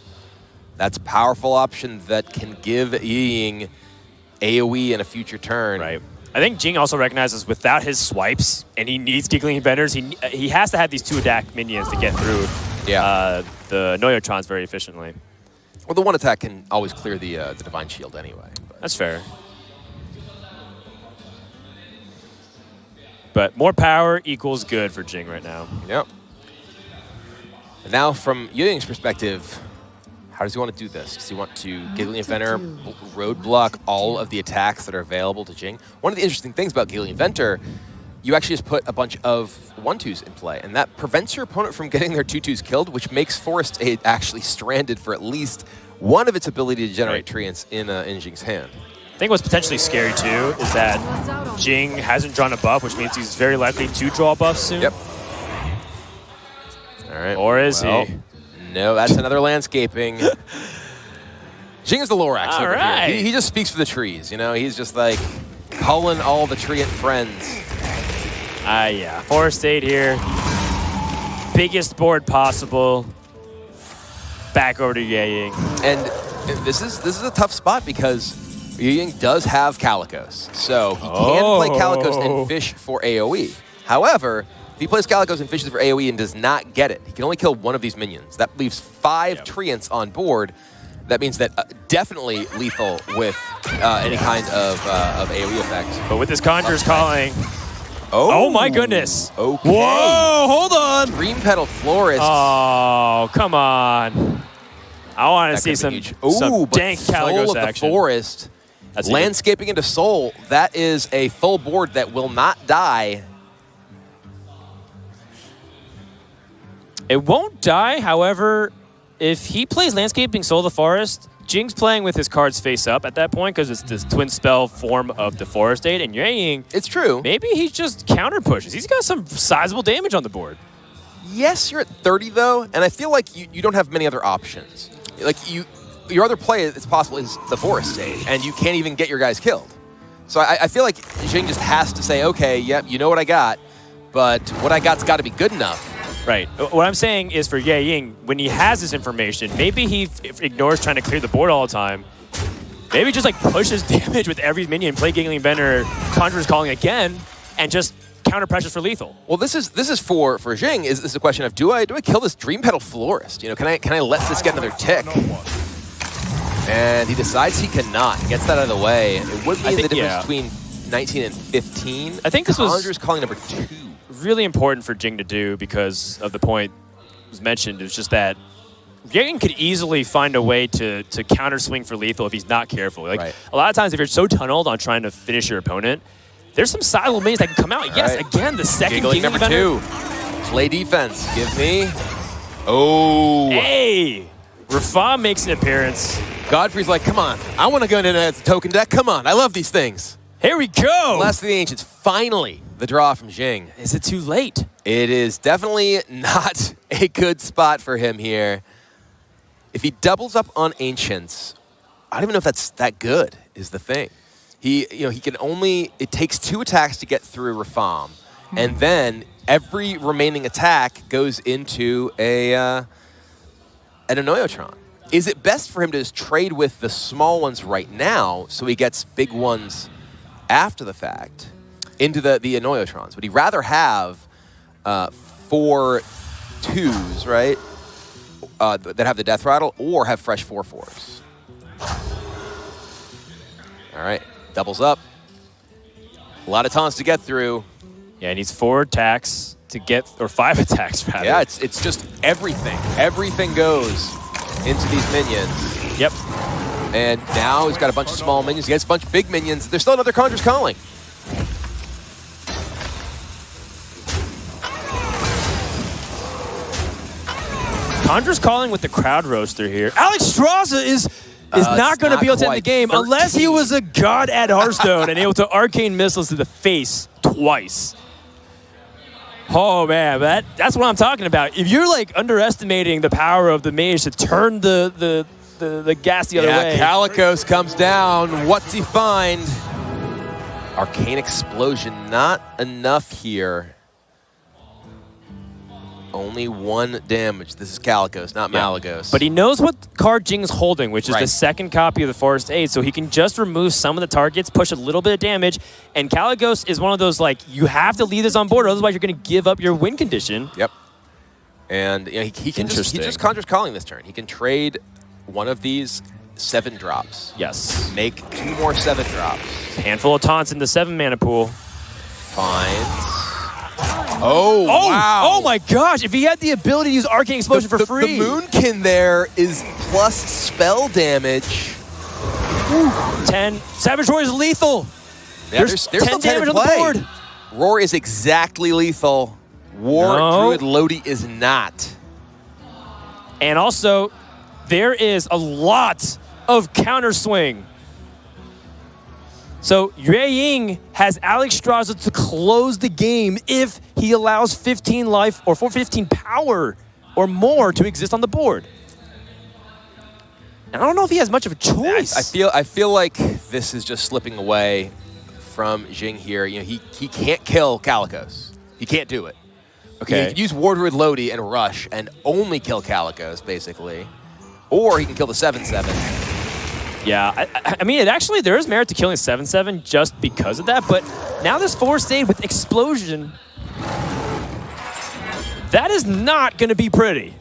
Speaker 2: that's a powerful option that can give HCT AoE in a future turn.
Speaker 1: Right. I think Jing also recognizes without his swipes, and he needs Giggling Invaders, he has to have these 2 attack minions to get through the Noyotrons very efficiently.
Speaker 2: Well, the 1 attack can always clear the Divine Shield anyway. But.
Speaker 1: That's fair. But more power equals good for Jing right now.
Speaker 2: Yep. And now, from HCT's perspective, how does he want to do this? Does he want to Giggling Inventor roadblock all of the attacks that are available to Jing? One of the interesting things about Giggling Inventor, you actually just put a bunch of 1/2s in play, and that prevents your opponent from getting their 2/2s killed, which makes Forest Aid actually stranded for at least one of its ability to generate treants in Jing's hand.
Speaker 1: I think what's potentially scary, too, is that Jing hasn't drawn a buff, which means he's very likely to draw a buff soon.
Speaker 2: Yep. All right.
Speaker 1: Or is he?
Speaker 2: No, that's another landscaping. Jing is the Lorax over
Speaker 1: right.
Speaker 2: here. He just speaks for the trees, He's just like calling all the treant friends.
Speaker 1: Yeah. Forest Aid here. Biggest board possible. Back over to HCT.
Speaker 2: And this is a tough spot because HCT does have Calicos. So he can play Calicos and fish for AoE. However, if he plays Calicos and fishes for AoE and does not get it, he can only kill one of these minions. That leaves 5 treants on board. That means that definitely lethal with any kind of AoE effect.
Speaker 1: But with this Conjurer's Calling... Oh my goodness.
Speaker 2: Okay.
Speaker 1: Whoa, hold on.
Speaker 2: Dream Petal Florist.
Speaker 1: Oh, come on. I want to see some dank Calicos action.
Speaker 2: The Forest.
Speaker 1: That's
Speaker 2: landscaping into Soul. That is a full board that will not die.
Speaker 1: It won't die, however, if he plays Landscaping Soul the Forest, Jing's playing with his cards face up at that point because it's this twin spell form of the Forest Aid, and HCT,
Speaker 2: it's true.
Speaker 1: Maybe he just counter pushes. He's got some sizable damage on the board.
Speaker 2: Yes, you're at 30 though, and I feel like you don't have many other options. Like your other play that's possible is the Forest Aid, and you can't even get your guys killed. So I feel like Jing just has to say, okay, yep, you know what I got, but what I got's got to be good enough.
Speaker 1: Right. What I'm saying is for HCT, when he has this information, maybe he ignores trying to clear the board all the time. Maybe just like pushes damage with every minion, play Giggling Inventor, Conjurer's Calling again, and just counter pressures for lethal.
Speaker 2: Well, this is for Jing. Is this a question of do I kill this Dream Petal Florist? Can I let this get another tick? And he decides he cannot. Gets that out of the way. It would be the difference between 19 and 15.
Speaker 1: I think this was
Speaker 2: Conjurer's Calling number 2.
Speaker 1: Really important for Jing to do because of the point was mentioned. It's just that HCT could easily find a way to counter swing for lethal if he's not careful. Like a lot of times, if you're so tunneled on trying to finish your opponent, there's some sizable minions that can come out. Yes, again, the second Giggling
Speaker 2: number
Speaker 1: Inventor.
Speaker 2: 2. Play defense. Give me. Oh.
Speaker 1: Hey, Rafam makes an appearance.
Speaker 2: Godfrey's like, come on. I want to go into that token deck. Come on. I love these things.
Speaker 1: Here we go.
Speaker 2: Last of the Ancients. Finally the draw from Jing.
Speaker 1: Is it too late?
Speaker 2: It is definitely not a good spot for him here. If he doubles up on Ancients, I don't even know if that's that good, is the thing. He can only, it takes 2 attacks to get through Rafam, and then every remaining attack goes into an Anoyotron. Is it best for him to just trade with the small ones right now so he gets big ones after the fact into the Anoyotrons? Would he rather have 4 2s, right, that have the Death Rattle, or have fresh 4/4s? All right, doubles up. A lot of taunts to get through.
Speaker 1: Yeah, he needs 4 attacks to get, or 5 attacks rather.
Speaker 2: Yeah, it's just everything. Everything goes into these minions.
Speaker 1: Yep.
Speaker 2: And now he's got a bunch of small minions. He gets a bunch of big minions. There's still another Conjurer's Calling.
Speaker 1: Conjurer's Calling with the Crowd Roaster here. Alex Straza is not going to be able to end the game
Speaker 2: 13.
Speaker 1: unless he was a god at Hearthstone and able to arcane missiles to the face twice. Oh man, that's what I'm talking about. If you're like underestimating the power of the mage to turn the gas the other way.
Speaker 2: Calicos comes down. What's he find? Arcane Explosion, not enough here. Only 1 damage. This is Calicos, not Malagos.
Speaker 1: But he knows what card Jing's holding, which is
Speaker 2: Right.
Speaker 1: the second copy of the Forest Aid, so he can just remove some of the targets, push a little bit of damage, and Calicos is one of those, like, you have to leave this on board, otherwise you're going to give up your win condition.
Speaker 2: Yep. And he can just Conjurer's Calling this turn. He can trade one of these 7 drops.
Speaker 1: Yes.
Speaker 2: Make 2 more 7 drops.
Speaker 1: Handful of taunts in the 7-mana pool.
Speaker 2: Finds. Oh, wow.
Speaker 1: Oh my gosh, if he had the ability to use Arcane Explosion for free.
Speaker 2: The Moonkin there is plus spell damage.
Speaker 1: 10. Savage Roar is lethal.
Speaker 2: Yeah,
Speaker 1: There's
Speaker 2: still
Speaker 1: 10 damage on the
Speaker 2: play.
Speaker 1: board.
Speaker 2: Roar is exactly lethal. Druid Lodi is not.
Speaker 1: And also, there is a lot of counter swing. So HCT has Alex Straza to close the game if he allows 15 life or 15 power or more to exist on the board. And I don't know if he has much of a choice.
Speaker 2: I feel like this is just slipping away from Jing here. He can't kill Calicos. He can't do it.
Speaker 1: Okay.
Speaker 2: He can use War Druid Lodi and rush and only kill Calicos, basically. Or he can kill the 7/7.
Speaker 1: Yeah, I mean, there is merit to killing 7/7 just because of that, but now this Forest Aid with Explosion, that is not going to be pretty.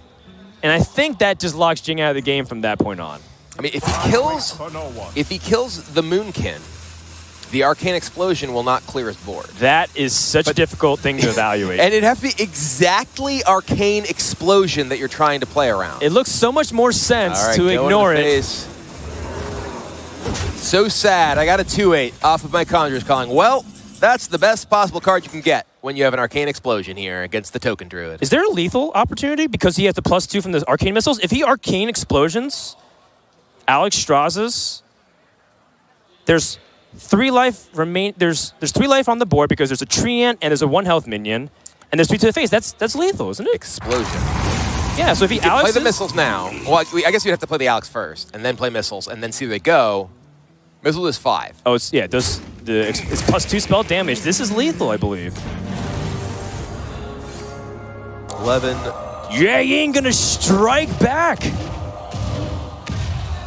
Speaker 1: And I think that just locks Jing out of the game from that point on.
Speaker 2: I mean, if he kills the Moonkin, the Arcane Explosion will not clear his board.
Speaker 1: That is such a difficult thing to evaluate.
Speaker 2: And it'd have to be exactly Arcane Explosion that you're trying to play around.
Speaker 1: It looks so much more sense
Speaker 2: All right,
Speaker 1: to ignore it.
Speaker 2: So sad. I got a 2/8 off of my Conjurer's Calling. Well, that's the best possible card you can get when you have an Arcane Explosion here against the Token Druid.
Speaker 1: Is there a lethal opportunity because he has the +2 from the Arcane Missiles? If he Arcane Explosions Alex Straza's, there's 3 life there's 3 life on the board because there's a Treant and there's a 1 health minion, and there's 3 to the face. That's lethal, isn't it?
Speaker 2: Explosion.
Speaker 1: Yeah, so if he
Speaker 2: play the missiles now. Well, I guess you'd have to play the Alex first, and then play missiles, and then see where they go. Missile is 5.
Speaker 1: Oh, it's +2 spell damage. This is lethal, I believe.
Speaker 2: 11.
Speaker 1: HCT gonna strike back.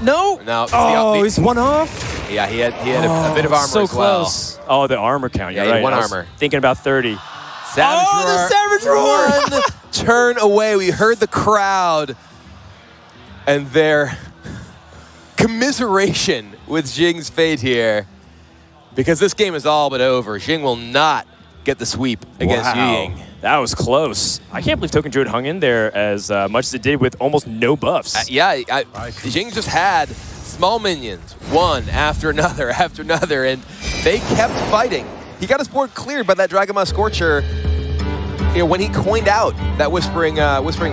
Speaker 1: No.
Speaker 2: No.
Speaker 1: He's 1 off.
Speaker 2: Yeah, he had a bit of armor
Speaker 1: so
Speaker 2: as well.
Speaker 1: Close. Oh, the armor count.
Speaker 2: Yeah,
Speaker 1: You're
Speaker 2: he had
Speaker 1: right.
Speaker 2: 1
Speaker 1: I was
Speaker 2: armor.
Speaker 1: Thinking about 30.
Speaker 2: Savage Roar.
Speaker 1: The Savage Roar.
Speaker 2: 1 turn away. We heard the crowd and their commiseration with Jing's fate here, because this game is all but over. Jing will not get the sweep against HCT.
Speaker 1: That was close. I can't believe Token Druid hung in there as much as it did with almost no buffs.
Speaker 2: Jing just had small minions, one after another, and they kept fighting. He got his board cleared by that Dragonmaw Scorcher. When he coined out that Whispering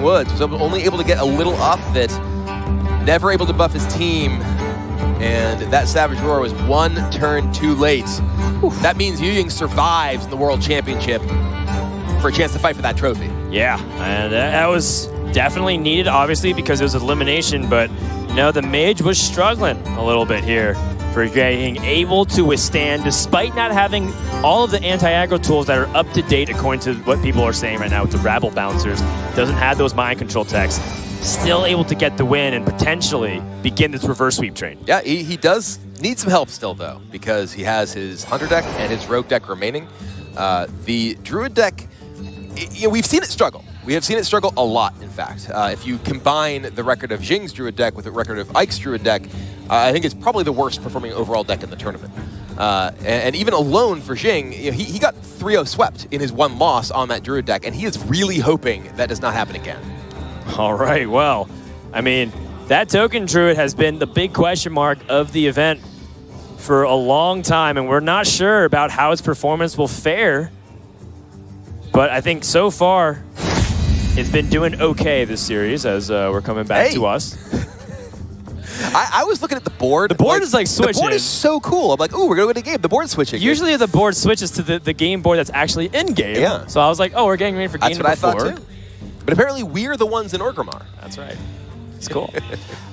Speaker 2: Woods, was only able to get a little off of it. Never able to buff his team. And that Savage Roar was one turn too late. That means HCT survives in the World Championship for a chance to fight for that trophy.
Speaker 1: Yeah, and that was definitely needed, obviously, because it was elimination, but the mage was struggling a little bit here for HCT, able to withstand, despite not having all of the anti-aggro tools that are up to date according to what people are saying right now with the Rabble Bouncers. Doesn't have those mind control techs. Still able to get the win and potentially begin this reverse sweep train.
Speaker 2: Yeah, he does need some help still, though, because he has his Hunter deck and his Rogue deck remaining. The Druid deck, we've seen it struggle. We have seen it struggle a lot, in fact. If you combine the record of Jing's Druid deck with the record of Ike's Druid deck, I think it's probably the worst performing overall deck in the tournament. And even alone for Jing, he got 3-0 swept in his one loss on that Druid deck, and he is really hoping that does not happen again.
Speaker 1: All right, well, I mean, that token Druid has been the big question mark of the event for a long time, and we're not sure about how its performance will fare. But I think so far, it's been doing okay this series as we're coming back to us.
Speaker 2: I was looking at the board.
Speaker 1: The board is like switching.
Speaker 2: The board is so cool. I'm like, ooh, we're going to win a game. The board's switching.
Speaker 1: Usually the board switches to the game board that's actually in-game.
Speaker 2: Yeah.
Speaker 1: So I was like, oh, we're getting ready for game number 4.
Speaker 2: That's what I thought, too. But apparently we're the ones in Orgrimmar.
Speaker 1: That's right. It's cool.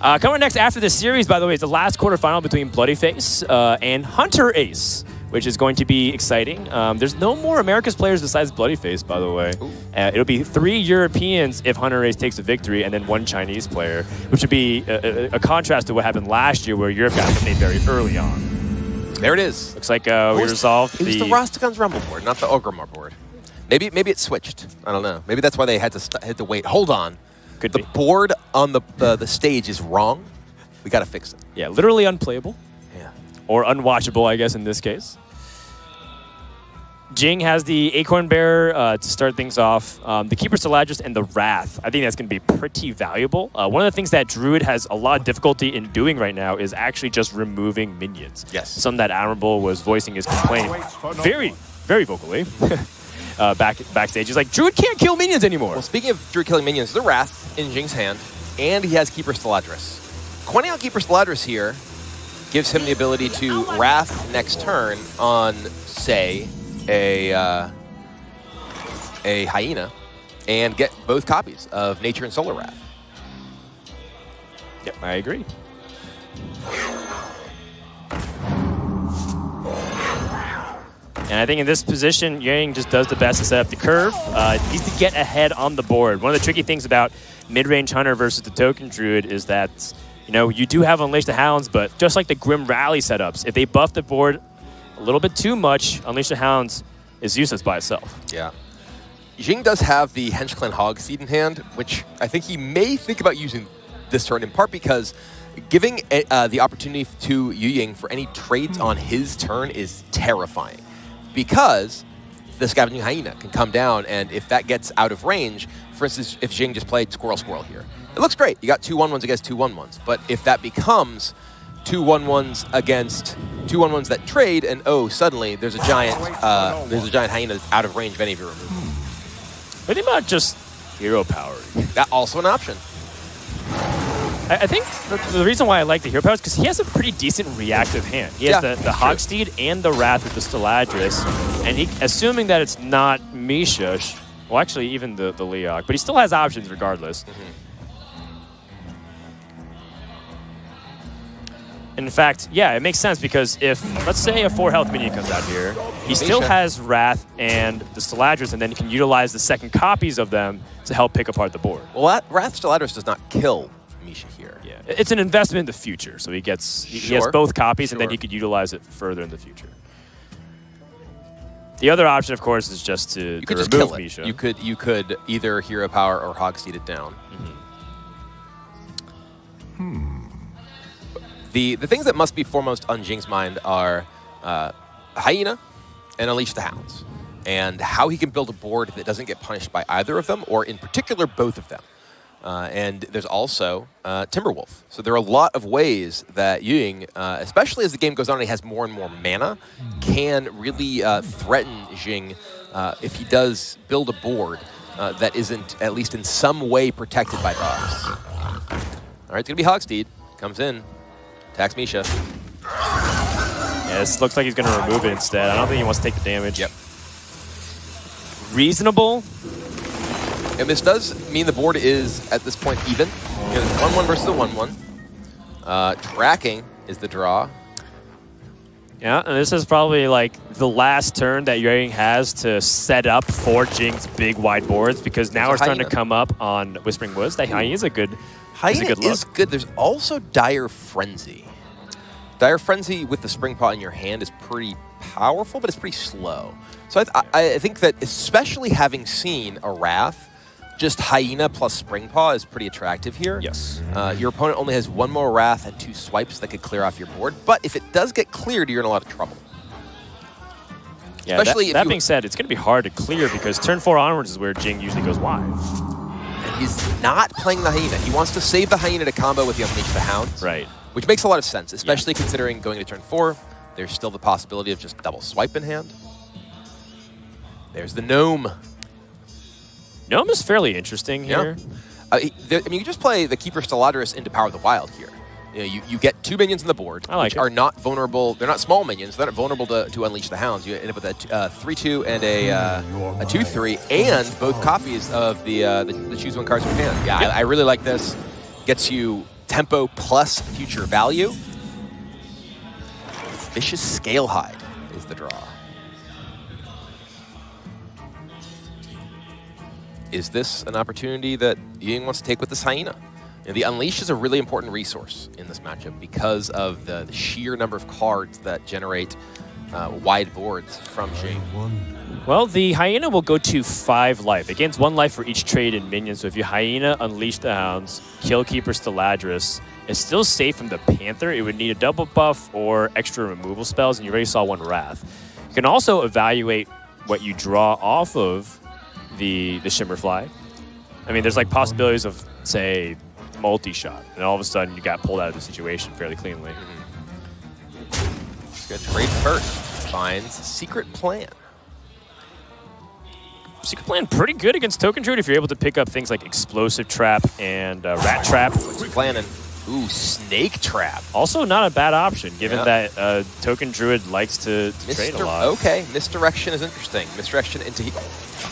Speaker 1: Coming next after this series, by the way, is the last quarterfinal between Bloodyface and Hunter Ace, which is going to be exciting. There's no more America's players besides Bloodyface, by the way. It'll be 3 Europeans if Hunter Ace takes a victory, and then 1 Chinese player, which would be a contrast to what happened last year, where Europe got eliminated very early on.
Speaker 2: There it is.
Speaker 1: Looks like we resolved.
Speaker 2: It was the Rostagon's Rumble board, not the Orgrimmar board. Maybe it switched. I don't know. Maybe that's why they had to wait. Hold on.
Speaker 1: Could
Speaker 2: the
Speaker 1: be.
Speaker 2: board on the stage is wrong. We got to fix it.
Speaker 1: Yeah, literally unplayable.
Speaker 2: Yeah.
Speaker 1: Or unwatchable, I guess, in this case. Jing has the Acorn Bearer to start things off. The Keeper Steladris and the Wrath. I think that's going to be pretty valuable. One of the things that Druid has a lot of difficulty in doing right now is actually just removing minions.
Speaker 2: Yes.
Speaker 1: Something that Admirable was voicing his complaint very, very vocally. Backstage. He's like, Druid can't kill minions anymore.
Speaker 2: Well, speaking of Druid killing minions, the Wrath in Jing's hand, and he has Keeper Steladris. Coining out Keeper Steladris here gives him the ability to Wrath next turn on, say, a Hyena, and get both copies of Nature and Solar Wrath.
Speaker 1: Yep, I agree. And I think in this position, Yang just does the best to set up the curve. Needs to get ahead on the board. One of the tricky things about mid-range Hunter versus the Token Druid is that, you do have Unleash the Hounds, but just like the Grim Rally setups, if they buff the board a little bit too much, Unleash the Hounds is useless by itself.
Speaker 2: Yeah. Jing does have the Hench Clan Hogseed in hand, which I think he may think about using this turn, in part because giving the opportunity to HCT for any trades on his turn is terrifying. Because the Scavenging Hyena can come down, and if that gets out of range, for instance, if Jing just played Squirrel Squirrel here, it looks great. You got 2 1-1s against 2 1-1s. But if that becomes 2 1-1s against 2 1-1s that trade, and suddenly there's a giant hyena that's out of range of any of your removal.
Speaker 1: What about just hero power?
Speaker 2: That also an option.
Speaker 1: I think the reason why I like the hero power is because he has a pretty decent reactive hand. He has the Hogsteed and the Wrath with the Steladris, and assuming that it's not Misha, well, actually even the Leok, but he still has options regardless. In fact, yeah, it makes sense because if, let's say, a 4 health minion comes out here, he still has Wrath and the Steladris, and then he can utilize the second copies of them to help pick apart the board.
Speaker 2: Well, Wrath Steladris does not kill Misha here.
Speaker 1: Yeah, it's an investment in the future, so he has both copies, and then he could utilize it further in the future. The other option, of course, is just to
Speaker 2: just
Speaker 1: remove
Speaker 2: kill it.
Speaker 1: Misha.
Speaker 2: You could either hero power or Hogseed it down. The things that must be foremost on Jing's mind are Hyena and Unleash the Hounds, and how he can build a board that doesn't get punished by either of them, or in particular, both of them. And there's also Timberwolf. So there are a lot of ways that HCT, especially as the game goes on and he has more and more mana, can really threaten Jing if he does build a board that isn't, at least in some way, protected by buffs. All right, it's going to be Hogsteed. Comes in. Attacks Misha.
Speaker 1: Yeah, this looks like he's going to remove it instead. I don't think he wants to take the damage.
Speaker 2: Yep.
Speaker 1: Reasonable.
Speaker 2: And this does mean the board is, at this point, even. Because 1-1 versus a 1-1. Tracking is the draw.
Speaker 1: Yeah, and this is probably like the last turn that HCT has to set up for Jing's big wide boards, because now we're starting to come up on Whispering Woods. That Hyena is a good look.
Speaker 2: Is good. There's also Dire Frenzy. Dire Frenzy with the Spring Paw in your hand is pretty powerful, but it's pretty slow. So I think that, especially having seen a Wrath, just Hyena plus Spring Paw is pretty attractive here.
Speaker 1: Yes.
Speaker 2: Your opponent only has 1 more Wrath and 2 swipes that could clear off your board, but if it does get cleared, you're in a lot of trouble.
Speaker 1: Yeah, especially that being said, it's going to be hard to clear because turn 4 onwards is where Jing usually goes wide.
Speaker 2: And he's not playing the Hyena. He wants to save the Hyena to combo with the Unleash the Hounds.
Speaker 1: Right.
Speaker 2: Which makes a lot of sense, especially considering going to turn 4, there's still the possibility of just double swipe in hand. There's the Gnome.
Speaker 1: Gnome is fairly interesting here.
Speaker 2: I mean, you just play the Keeper Stellaris into Power of the Wild here. You know, you get 2 minions on the board, which are not vulnerable. They're not small minions. They're not vulnerable to Unleash the Hounds. You end up with a 3-2 and a 2-3, and both copies of the choose 1 cards from hand. Yeah, I really like this. Gets you tempo plus future value. Vicious Scalehide is the draw. Is this an opportunity that HCT wants to take with this Hyena? You know, the Unleash is a really important resource in this matchup because of the sheer number of cards that generate wide boards from HCT.
Speaker 1: Well, the Hyena will go to 5 life. It gains 1 life for each trade in minions. So if you Hyena, Unleash the Hounds, kill Keeper Stellaris, it's still safe from the Panther. It would need a double buff or extra removal spells, and you already saw 1 Wrath. You can also evaluate what you draw off of the Shimmerfly. I mean, there's like possibilities of, say, multi-shot, and all of a sudden you got pulled out of the situation fairly cleanly.
Speaker 2: He's going to trade first. Finds Secret Plan.
Speaker 1: Secret Plan pretty good against Token Druid if you're able to pick up things like Explosive Trap and Rat Trap.
Speaker 2: What's he planning? Ooh, Snake Trap.
Speaker 1: Also not a bad option, given that Token Druid likes to trade a lot.
Speaker 2: Okay, Misdirection is interesting. Misdirection into...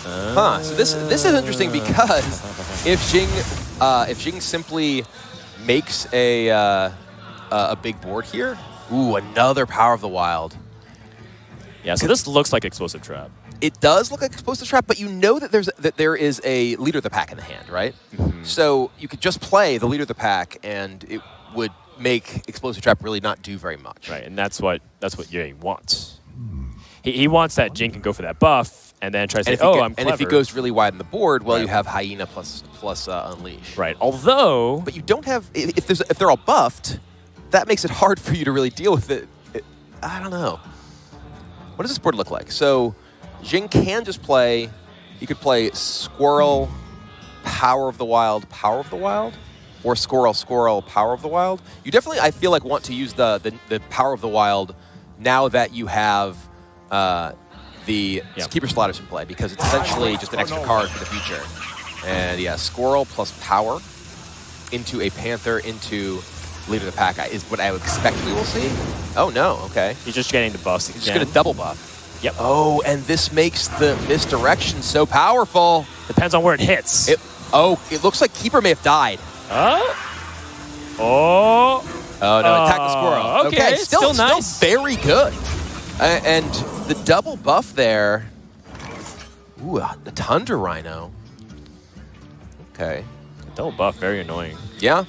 Speaker 2: So this is interesting because if Jing simply makes a big board here, ooh, another Power of the Wild.
Speaker 1: Yeah, so this looks like Explosive Trap.
Speaker 2: It does look like Explosive Trap, but you know that there is a Leader of the Pack in the hand, right? So you could just play the Leader of the Pack, and it would make Explosive Trap really not do very much.
Speaker 1: Right, and that's what HCT wants. He wants that Jing can go for that buff, and then tries to say, I'm clever.
Speaker 2: And if he goes really wide on the board, well, you have Hyena plus Unleash.
Speaker 1: Right, although...
Speaker 2: But you don't have... If they're all buffed, that makes it hard for you to really deal with it. I don't know. What does this board look like? So Jing can just play... You could play Squirrel, Power of the Wild, or Squirrel, Power of the Wild. You definitely, I feel like, want to use the Power of the Wild now that you have... the Keeper Stellaris in play, because it's essentially just an extra card for the future. And yeah, Squirrel plus Power into a Panther into Leader of the Pack is what I would expect we will see. Oh no, okay.
Speaker 1: He's just getting the buffs again.
Speaker 2: He's just going to double buff.
Speaker 1: Yep.
Speaker 2: Oh, and this makes the Misdirection so powerful.
Speaker 1: Depends on where it hits.
Speaker 2: It looks like Keeper may have died.
Speaker 1: Oh
Speaker 2: no, attack the Squirrel.
Speaker 1: Okay, still nice.
Speaker 2: Still very good. And the double buff there. Ooh, the Tundra Rhino. Okay.
Speaker 1: Double buff, very annoying.
Speaker 2: Yeah.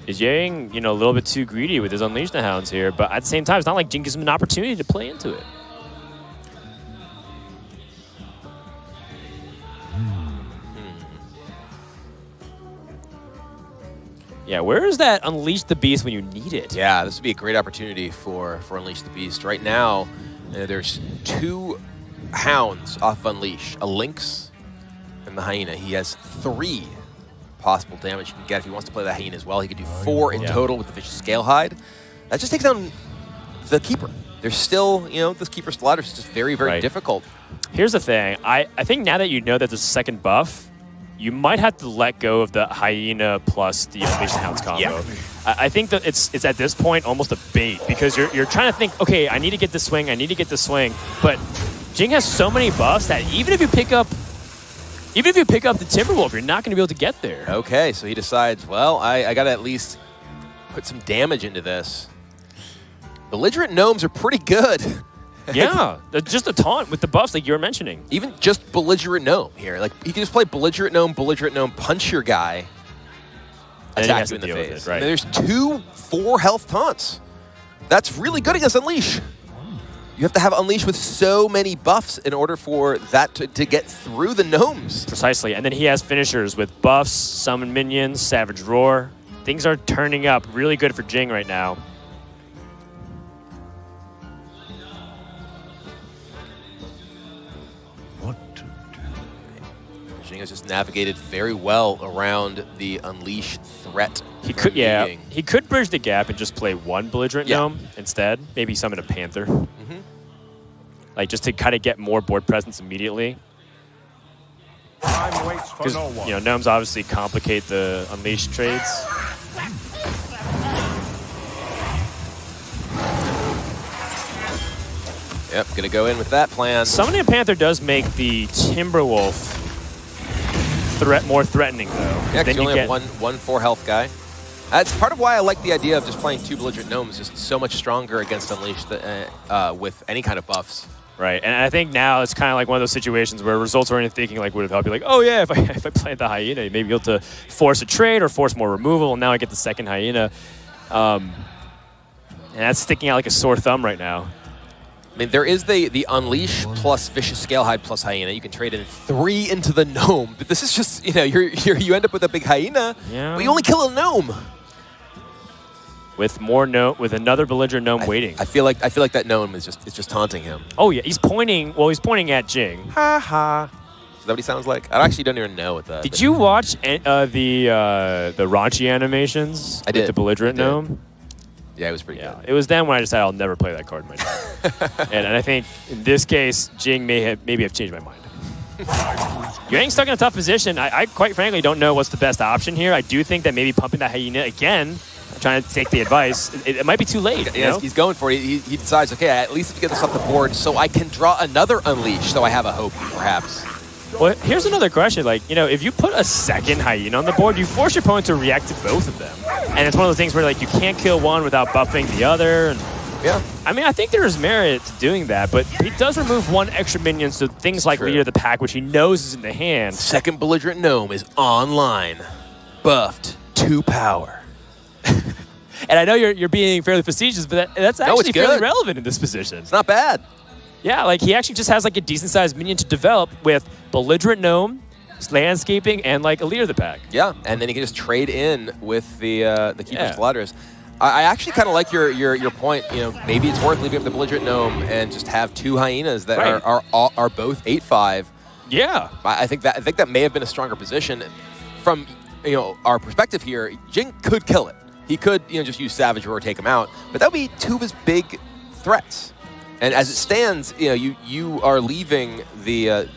Speaker 1: Is HCT, a little bit too greedy with his Unleash the Hounds here, but at the same time, it's not like Jing gives him an opportunity to play into it. Yeah, where is that Unleash the Beast when you need it?
Speaker 2: Yeah, this would be a great opportunity for Unleash the Beast. Right now, there's 2 Hounds off Unleash, a Lynx and the Hyena. He has 3 possible damage he can get if he wants to play the Hyena as well. He could do 4 in total with the Vicious Scalehide. That just takes down the Keeper. There's still, this Keeper Stellaris is just very, very difficult.
Speaker 1: Here's the thing. I think now that you know that there's a second buff, you might have to let go of the Hyena plus the Unleash the Hounds combo.
Speaker 2: Yeah.
Speaker 1: I think that it's at this point almost a bait because you're trying to think, okay, I need to get the swing, but Jing has so many buffs that even if you pick up the Timberwolf, you're not going to be able to get there.
Speaker 2: Okay, so he decides, well, I got to at least put some damage into this. Belligerent Gnomes are pretty good.
Speaker 1: Yeah, just a taunt with the buffs like you were mentioning.
Speaker 2: Even just Belligerent Gnome here. Like, you can just play Belligerent Gnome, punch your guy,
Speaker 1: And
Speaker 2: attack you in the
Speaker 1: deal with
Speaker 2: face.
Speaker 1: it, right.
Speaker 2: And there's 2 4-health taunts. That's really good against Unleash. You have to have Unleash with so many buffs in order for that to get through the Gnomes.
Speaker 1: Precisely, and then he has finishers with buffs, summon minions, Savage Roar. Things are turning up really good for Jing right now.
Speaker 2: Jing has just navigated very well around the Unleash threat.
Speaker 1: He could, yeah,
Speaker 2: Being.
Speaker 1: he could bridge the gap and just play one Belligerent Gnome instead. Maybe summon a Panther. Like, just to kind of get more board presence immediately.
Speaker 4: Time waits for
Speaker 1: Because,
Speaker 4: no one.
Speaker 1: you know, Gnomes obviously complicate the Unleash trades.
Speaker 2: Yep, gonna go in with that plan.
Speaker 1: Summoning a Panther does make the Timberwolf more threatening, though.
Speaker 2: Yeah, because
Speaker 1: Then
Speaker 2: you only
Speaker 1: get-
Speaker 2: have one 4-health guy. That's part of why I like the idea of just playing 2 Belligerent Gnomes. Just so much stronger against Unleash with any kind of buffs.
Speaker 1: Right, and I think now it's kind of like one of those situations where results-oriented thinking like would have helped you. Like, oh yeah, if I played the Hyena, maybe be able to force a trade or force more removal, and now I get the second Hyena. And that's sticking out like a sore thumb right now.
Speaker 2: I mean, there is the Unleash plus Vicious Scalehide plus Hyena. You can trade in 3 into the Gnome, but this is just, you know, you end up with a big Hyena,
Speaker 1: Yeah.
Speaker 2: but you only kill a Gnome.
Speaker 1: With another Belligerent Gnome waiting.
Speaker 2: I feel like that Gnome is just taunting him.
Speaker 1: Oh yeah, he's pointing. Well, he's pointing at Jing.
Speaker 2: Ha ha. Is that what he sounds like? I actually don't even know what that.
Speaker 1: Did you watch the raunchy animations?
Speaker 2: I did.
Speaker 1: With the Belligerent
Speaker 2: I did.
Speaker 1: Gnome.
Speaker 2: Yeah, it was pretty
Speaker 1: Yeah,
Speaker 2: good.
Speaker 1: it was then when I decided I'll never play that card in my deck. and I think in this case, Jing maybe have changed my mind. Yuang's stuck in a tough position. I quite frankly don't know what's the best option here. I do think that maybe pumping that Hyena again, trying to take the advice, it might be too late. You know?
Speaker 2: He's going for it. He decides, okay, I at least have to get this off the board so I can draw another Unleash, so I have a hope, perhaps.
Speaker 1: Well, here's another question. Like, you know, if you put a second Hyena on the board, you force your opponent to react to both of them. And it's one of those things where, like, you can't kill one without buffing the other. And
Speaker 2: Yeah.
Speaker 1: I mean, I think there is merit to doing that, but he does remove one extra minion, so things like
Speaker 2: True.
Speaker 1: Leader of the Pack, which he knows is in the hand.
Speaker 2: Second Belligerent Gnome is online. Buffed 2 power.
Speaker 1: And I know you're being fairly facetious, but that's
Speaker 2: No,
Speaker 1: actually
Speaker 2: it's
Speaker 1: fairly
Speaker 2: good.
Speaker 1: relevant in this position.
Speaker 2: It's not bad.
Speaker 1: Yeah, like he actually just has like a decent-sized minion to develop with Belligerent Gnome, landscaping, and like a Leader of the Pack.
Speaker 2: Yeah, and then you can just trade in with the Keeper's
Speaker 1: Yeah.
Speaker 2: Gliders. I actually kind of like your point. You know, maybe it's worth leaving up the Belligerent Gnome and just have 2 Hyenas that
Speaker 1: Right.
Speaker 2: are both 8/5.
Speaker 1: Yeah.
Speaker 2: I think that may have been a stronger position from our perspective here. Jing could kill it. He could just use Savage Roar, take him out, but that would be 2 of his big threats. And as it stands, you are leaving the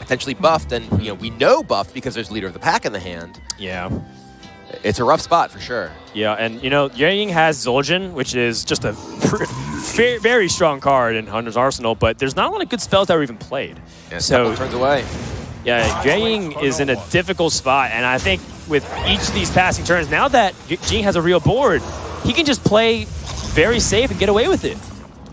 Speaker 2: potentially buffed, and we know buffed because there's Leader of the Pack in the hand.
Speaker 1: Yeah.
Speaker 2: It's a rough spot for sure.
Speaker 1: Yeah, and Yueying has Zul'jin, which is just a very strong card in Hunter's arsenal, but there's not a lot of good spells that were even played.
Speaker 2: Yeah,
Speaker 1: So
Speaker 2: turns away.
Speaker 1: yeah, Yueying is in a difficult spot, and I think with each of these passing turns, now that Jing has a real board, he can just play very safe and get away with it.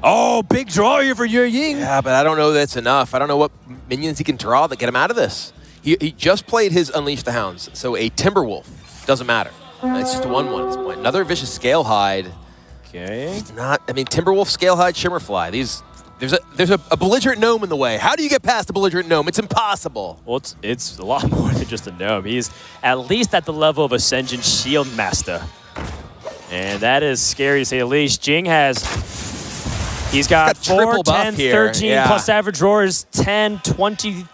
Speaker 1: Oh, big draw here for Yueying.
Speaker 2: Yeah, but I don't know that's enough. I don't know what minions he can draw that get him out of this. He just played his Unleash the Hounds, so a Timberwolf doesn't matter. It's just a 1/1 at this point. Another Vicious Scalehide.
Speaker 1: Okay.
Speaker 2: Timberwolf, Scalehide, Shimmerfly. There's a Belligerent Gnome in the way. How do you get past a Belligerent Gnome? It's impossible.
Speaker 1: Well, it's a lot more than just a gnome. He's at least at the level of a SNJing Shield Master. And that is scary to say the least. Jing he's got 4,
Speaker 2: triple buff
Speaker 1: 10,
Speaker 2: here.
Speaker 1: 13,
Speaker 2: Yeah.
Speaker 1: plus Savage Roar is 10, 20.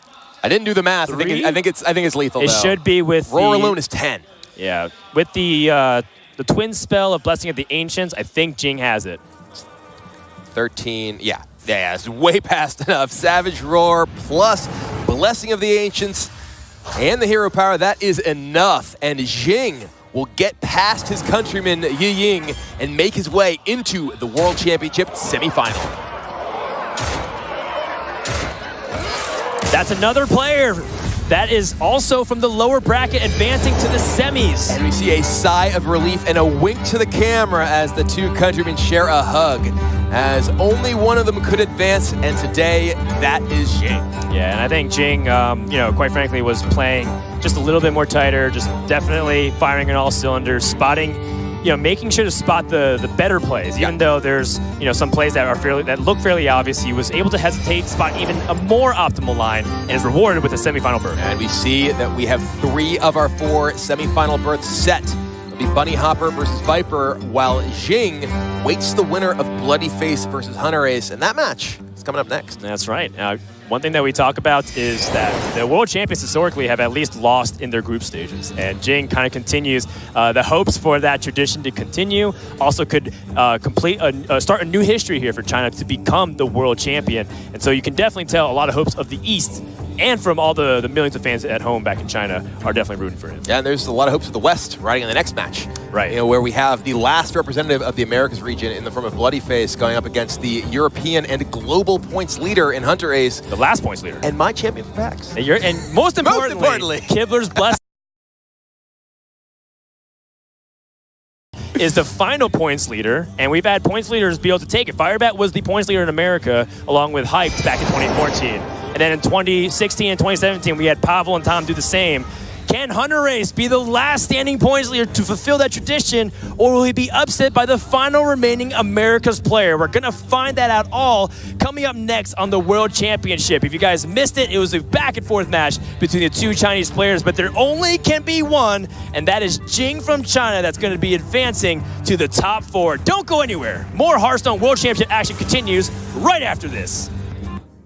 Speaker 2: I didn't do the math.
Speaker 1: Three?
Speaker 2: I think it's lethal.
Speaker 1: It
Speaker 2: though.
Speaker 1: should be with
Speaker 2: Roar
Speaker 1: the,
Speaker 2: alone is 10.
Speaker 1: Yeah, with the twin spell of Blessing of the Ancients, I think Jing has it.
Speaker 2: 13. Yeah, it's way past enough. Savage Roar plus Blessing of the Ancients. And the hero power, that is enough. And Jing will get past his countryman Yiying and make his way into the World Championship semifinal.
Speaker 1: That's another player that is also from the lower bracket advancing to the semis.
Speaker 2: And we see a sigh of relief and a wink to the camera as the two countrymen share a hug, as only one of them could advance, and today that is Jing.
Speaker 1: Yeah, and I think Jing, quite frankly, was playing just a little bit more tighter, just definitely firing on all cylinders, spotting, making sure to spot the better plays, even though there's, some plays that look fairly obvious. He was able to hesitate, spot even a more optimal line, and is rewarded with a semifinal berth.
Speaker 2: And we see that we have 3 of our 4 semifinal berths set. It'll be Bunny Hopper versus Viper, while Jing waits the winner of Bloody Face versus Hunter Ace, and that match is coming up next.
Speaker 1: That's right. One thing that we talk about is that the world champions historically have at least lost in their group stages, and Jing kind of continues the hopes for that tradition to continue. Also could start a new history here for China to become the world champion, and so you can definitely tell a lot of hopes of the East and from all the millions of fans at home back in China are definitely rooting for him.
Speaker 2: Yeah, and there's a lot of hopes of the West riding in the next match.
Speaker 1: Right.
Speaker 2: Where we have the last representative of the Americas region in the form of Bloody Face going up against the European and global points leader in Hunter Ace.
Speaker 1: The last points leader.
Speaker 2: And my champion for PAX.
Speaker 1: And most importantly, Kibler's blessing is the final points leader, and we've had points leaders be able to take it. Firebat was the points leader in America, along with Hyped back in 2014. And then in 2016 and 2017, we had Pavel and Tom do the same. Can Hunter Ace be the last standing points leader to fulfill that tradition, or will he be upset by the final remaining America's player? We're going to find that out all coming up next on the World Championship. If you guys missed it, it was a back-and-forth match between the 2 Chinese players, but there only can be one, and that is Jing from China that's going to be advancing to the top 4. Don't go anywhere. More Hearthstone World Championship action continues right after this.